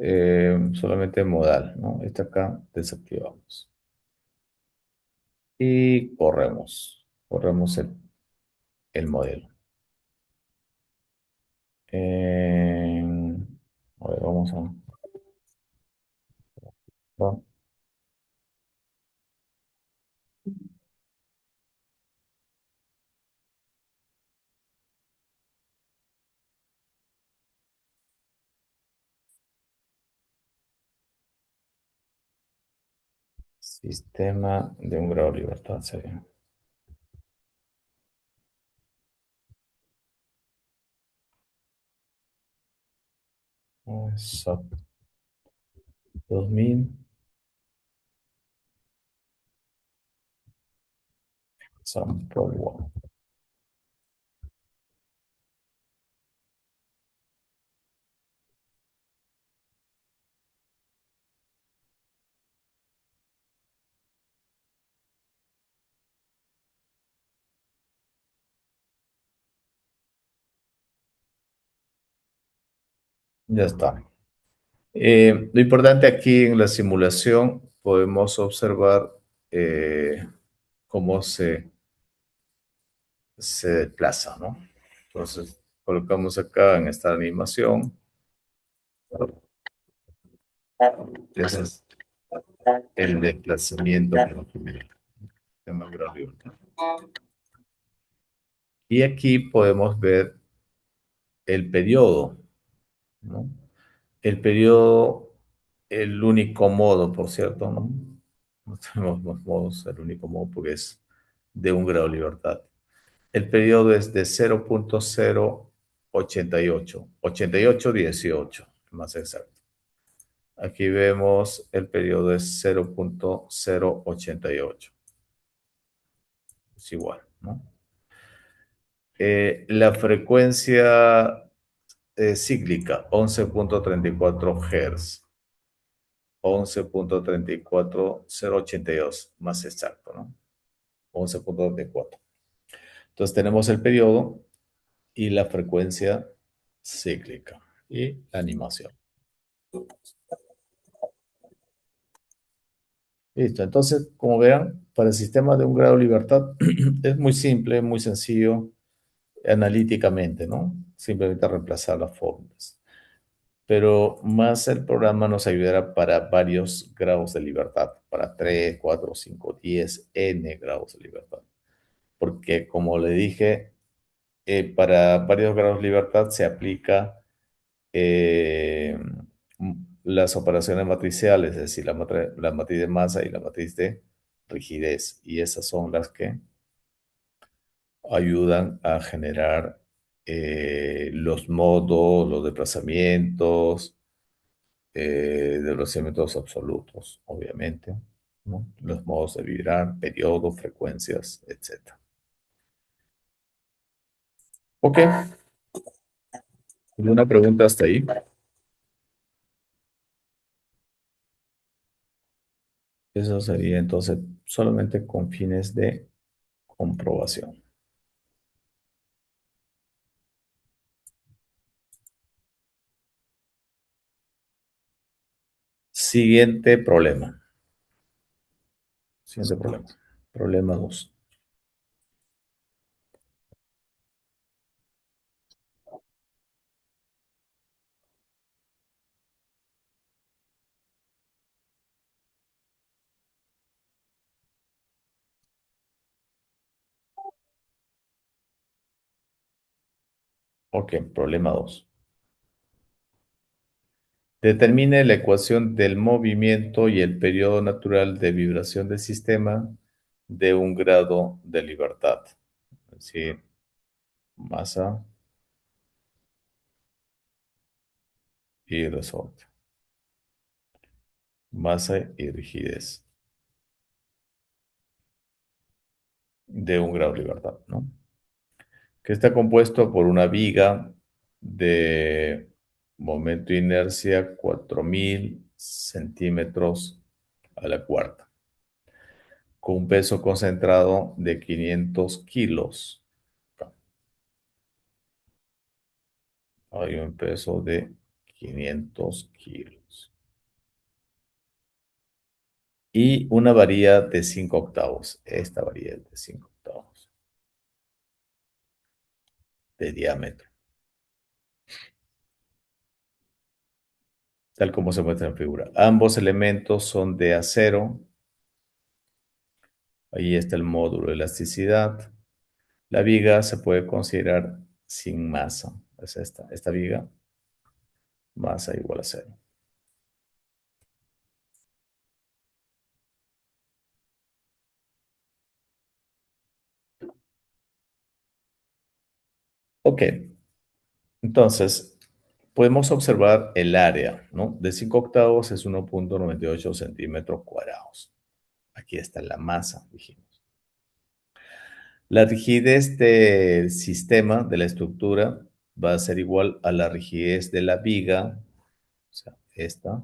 S1: solamente modal, ¿no? Este acá desactivamos. Y corremos. Corremos el modelo. A ver, vamos a... va. Sistema de un grado de libertad sería. SAP 2000. Sample 1. Ya está. Lo importante aquí en la simulación podemos observar cómo se desplaza, ¿no? Entonces, colocamos acá en esta animación. Entonces, el desplazamiento por lo general. Tema de grado libertad. Y aquí podemos ver el periodo, ¿no? El periodo, el único modo, por cierto, ¿no? No tenemos más modos, el único modo porque es de un grado de libertad. El periodo es de 0.088, 8818, más exacto. Aquí vemos el periodo es 0.088. Es igual, ¿no? La frecuencia cíclica, 11.34 Hz. 11.34082, más exacto, ¿no? 11.34. Entonces tenemos el periodo y la frecuencia cíclica y la animación. Listo, entonces, como vean, para el sistema de un grado de libertad es muy simple, muy sencillo analíticamente, ¿no? Simplemente reemplazar las fórmulas. Pero más el programa nos ayudará para varios grados de libertad, para 3, 4, 5, 10, n grados de libertad. Porque, como le dije, para varios grados de libertad se aplica las operaciones matriciales, es decir, la matriz de masa y la matriz de rigidez. Y esas son las que ayudan a generar los modos, los desplazamientos, desplazamientos absolutos, obviamente, ¿no? Los modos de vibrar, periodos, frecuencias, etc. Ok. ¿Alguna pregunta hasta ahí? Eso sería entonces solamente con fines de comprobación. Siguiente problema. Siguiente problema. Problema 2. Ok, problema 2. Determine la ecuación del movimiento y el periodo natural de vibración del sistema de un grado de libertad. Es decir, masa y resorte. Masa y rigidez de un grado de libertad, ¿no? Que está compuesto por una viga de momento de inercia 4000 centímetros a la cuarta, con un peso concentrado de 500 kilos. Hay un peso de 500 kilos. Y una varilla de 5 octavos. Esta varilla es de 5 octavos de diámetro. Tal como se muestra en la figura. Ambos elementos son de acero. Ahí está el módulo de elasticidad. La viga se puede considerar sin masa. Es esta viga, masa igual a 0. Ok, entonces podemos observar el área, ¿no? De 5 octavos es 1.98 centímetros cuadrados. Aquí está la masa, dijimos. La rigidez del sistema, de la estructura, va a ser igual a la rigidez de la viga, o sea, esta,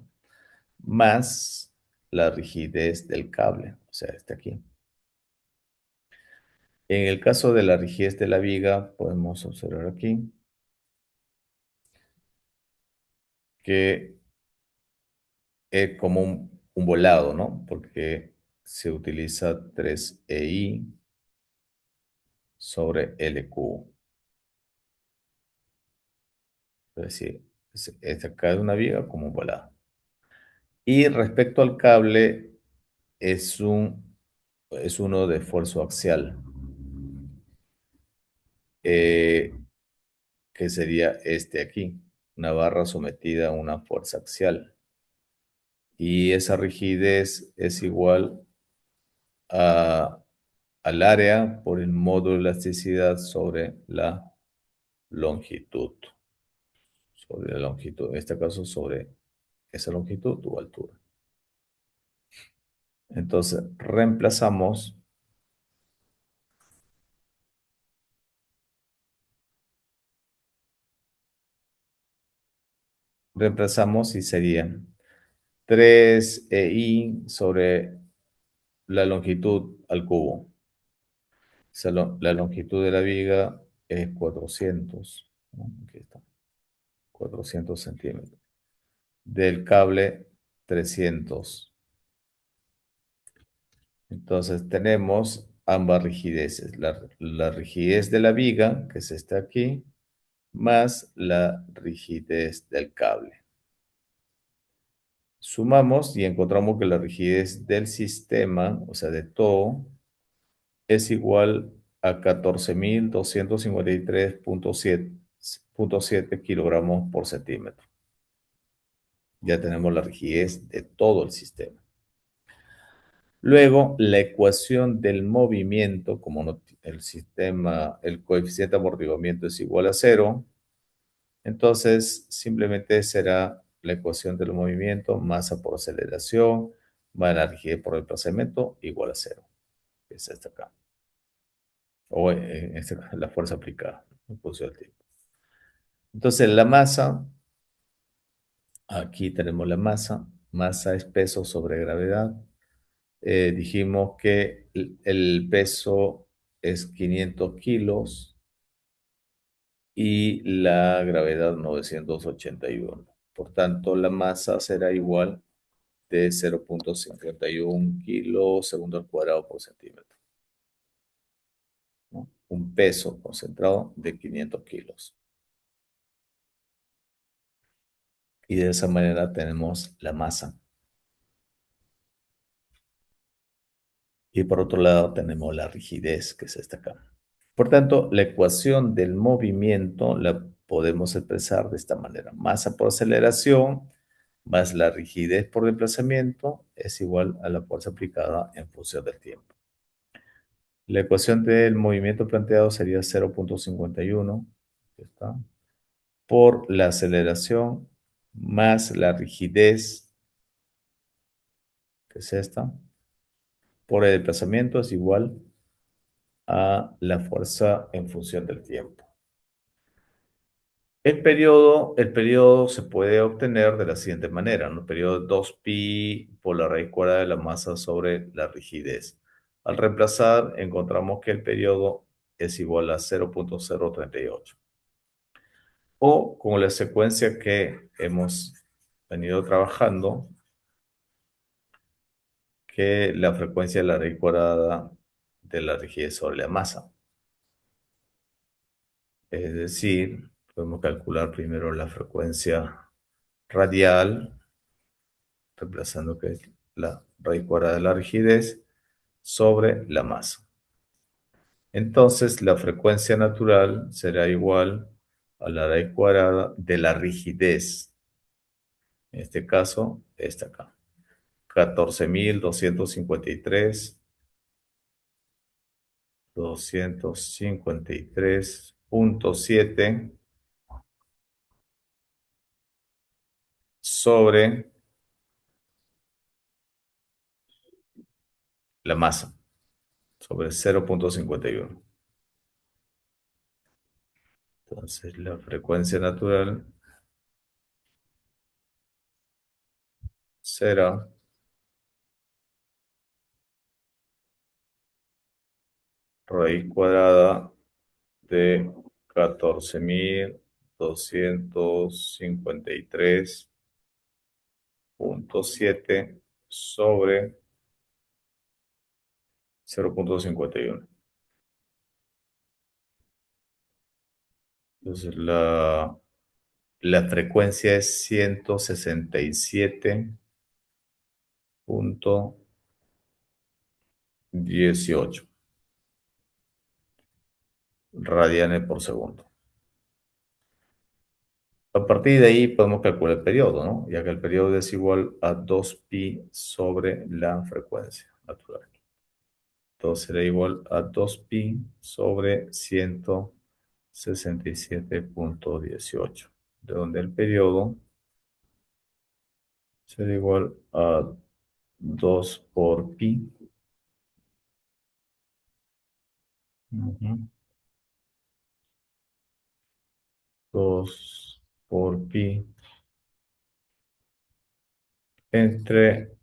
S1: más la rigidez del cable, o sea, este aquí. En el caso de la rigidez de la viga, podemos observar aquí que es como un volado, ¿no? Porque se utiliza 3EI sobre L cubo. Es decir, acá es una viga como un volado. Y respecto al cable, es uno de esfuerzo axial, que sería este aquí, una barra sometida a una fuerza axial. Y esa rigidez es igual al área por el módulo de elasticidad sobre la longitud. Sobre la longitud, en este caso sobre esa longitud o altura. Entonces, reemplazamos y serían 3EI sobre la longitud al cubo. O sea, la longitud de la viga es 400. ¿No? Aquí está. 400 centímetros. Del cable, 300. Entonces tenemos ambas rigideces. La rigidez de la viga, que es esta aquí, más la rigidez del cable. Sumamos y encontramos que la rigidez del sistema, o sea, de todo, es igual a 14.253.7 kilogramos por centímetro. Ya tenemos la rigidez de todo el sistema. Luego, la ecuación del movimiento, como el coeficiente de amortiguamiento es igual a 0, entonces simplemente será la ecuación del movimiento, masa por aceleración, más la rigidez por desplazamiento, igual a 0. Es esta acá. O en este caso, la fuerza aplicada en función del tiempo. Entonces, la masa, aquí tenemos la masa. Masa es peso sobre gravedad. Dijimos que el peso es 500 kilos y la gravedad 981. Por tanto, la masa será igual de 0.51 kilos segundo al cuadrado por centímetro. ¿No? Un peso concentrado de 500 kilos. Y de esa manera tenemos la masa. Y por otro lado tenemos la rigidez, que es esta acá. Por tanto, la ecuación del movimiento la podemos expresar de esta manera. Masa por aceleración más la rigidez por desplazamiento es igual a la fuerza aplicada en función del tiempo. La ecuación del movimiento planteado sería 0.51 por la aceleración más la rigidez, que es esta, por el desplazamiento es igual a la fuerza en función del tiempo. El periodo se puede obtener de la siguiente manera, ¿no? El periodo 2pi por la raíz cuadrada de la masa sobre la rigidez. Al reemplazar, encontramos que el periodo es igual a 0.038. O con la secuencia que hemos venido trabajando, que la frecuencia de la raíz cuadrada de la rigidez sobre la masa. Es decir, podemos calcular primero la frecuencia radial, reemplazando que es la raíz cuadrada de la rigidez, sobre la masa. Entonces, la frecuencia natural será igual a la raíz cuadrada de la rigidez. En este caso, esta acá. 14.253.7 sobre la masa, sobre 0.51. Entonces, la frecuencia natural será raíz cuadrada de 14.253.7 sobre 0.51. Entonces la frecuencia es 167.0 18 radianes por segundo. A partir de ahí podemos calcular el periodo, ¿no? Ya que el periodo es igual a 2pi sobre la frecuencia natural. Entonces será igual a 2pi sobre 167.18, de donde el periodo será igual a 2 por pi. 2 por pi entre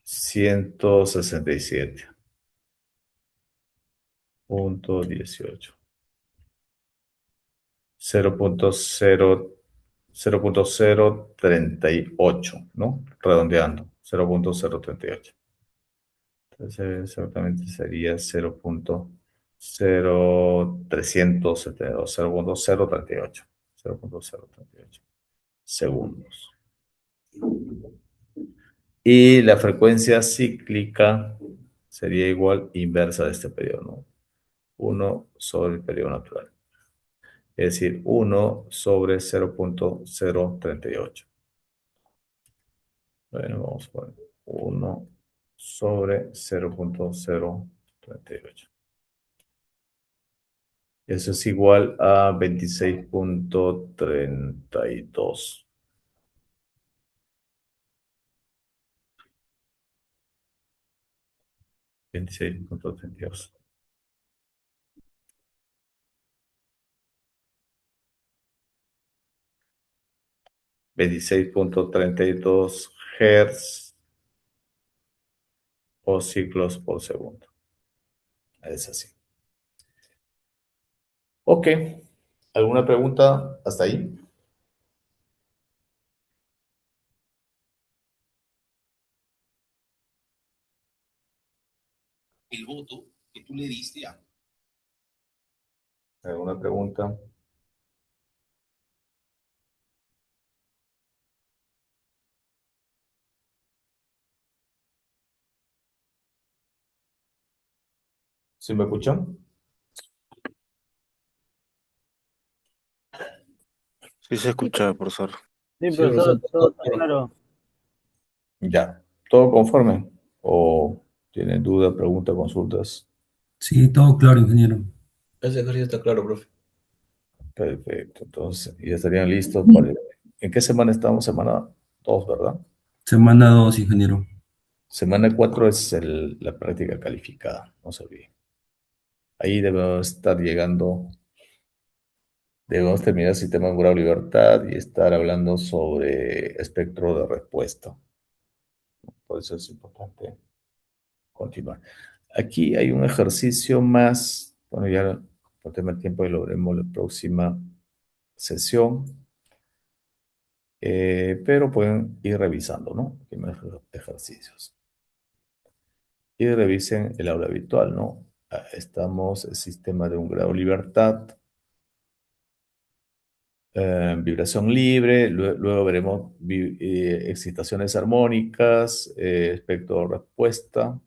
S1: 167.18. 0.038, ¿no? Redondeando, 0.038. Entonces, exactamente sería 0.0332, 0.038, 0.038 segundos. Y la frecuencia cíclica sería igual inversa de este periodo, ¿no? 1 sobre el periodo natural. Es decir, 1 sobre 0.038. Bueno, vamos a poner 1 sobre 0.038. Eso es igual a 26.32. $26.32. $26.32 Hz o ciclos por segundo. Es así. Ok. ¿Alguna pregunta hasta ahí?
S14: El voto que tú le diste a...
S1: ¿Alguna pregunta? ¿Sí me escuchan?
S3: Sí se escucha, profesor.
S5: Sí,
S8: Sí,
S5: profesor,
S8: profesor.
S5: todo está claro.
S1: Ya. ¿Todo conforme? ¿O tienen dudas, preguntas, consultas?
S12: Sí, todo claro, ingeniero.
S8: Ese ejercicio está claro, profe.
S1: Perfecto. Entonces, ya estarían listos para... ¿En qué semana estamos? Semana 2, ¿verdad?
S12: Semana 2, ingeniero.
S1: Semana 4 es la práctica calificada, no se olviden. Ahí debemos estar llegando, debemos terminar el sistema de grado de libertad y estar hablando sobre espectro de respuesta. Por eso es importante continuar. Aquí hay un ejercicio más, bueno, ya por tema del tiempo y lo veremos en la próxima sesión, pero pueden ir revisando, ¿no? Hay más ejercicios. Y revisen el aula virtual, ¿no? Estamos en el sistema de un grado de libertad, vibración libre, luego veremos excitaciones armónicas, espectro de respuesta,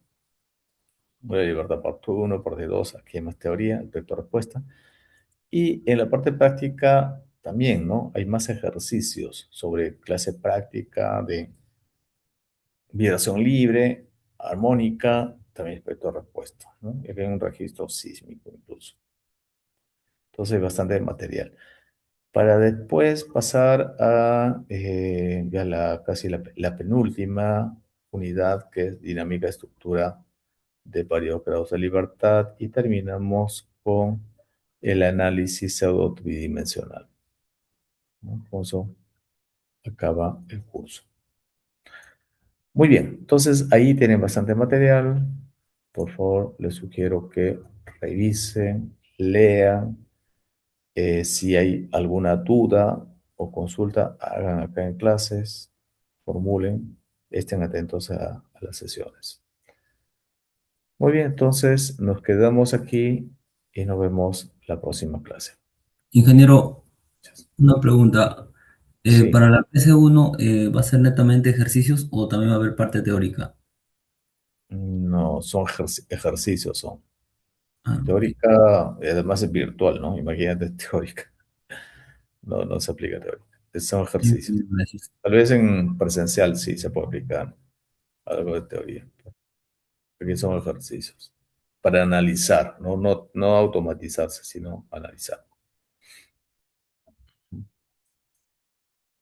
S1: grado de libertad parte 1, parte 2, aquí hay más teoría, espectro de respuesta. Y en la parte práctica también, ¿no? Hay más ejercicios sobre clase práctica de vibración libre, armónica, también espectro de respuesta, ¿no? Y aquí hay un registro sísmico incluso. Entonces hay bastante material. Para después pasar a ya casi la penúltima unidad, que es dinámica de estructura de varios grados de libertad, y terminamos con el análisis pseudo tridimensional, ¿no? Con eso acaba el curso. Muy bien, entonces ahí tienen bastante material. Por favor, les sugiero que revisen, lean. Si hay alguna duda o consulta, hagan acá en clases, formulen, estén atentos a las sesiones. Muy bien, entonces nos quedamos aquí y nos vemos la próxima clase.
S12: Ingeniero, una pregunta.
S1: Sí.
S12: Para la PS1, ¿va a ser netamente ejercicios o también va a haber parte teórica?
S1: No, son ejercicios, son. Teórica, además es virtual, ¿no? Imagínate teórica. No, no se aplica teórica. Son ejercicios.
S12: Gracias.
S1: Tal vez en presencial sí se puede aplicar algo de teoría. Porque son ejercicios. Para analizar, no automatizarse, sino analizar.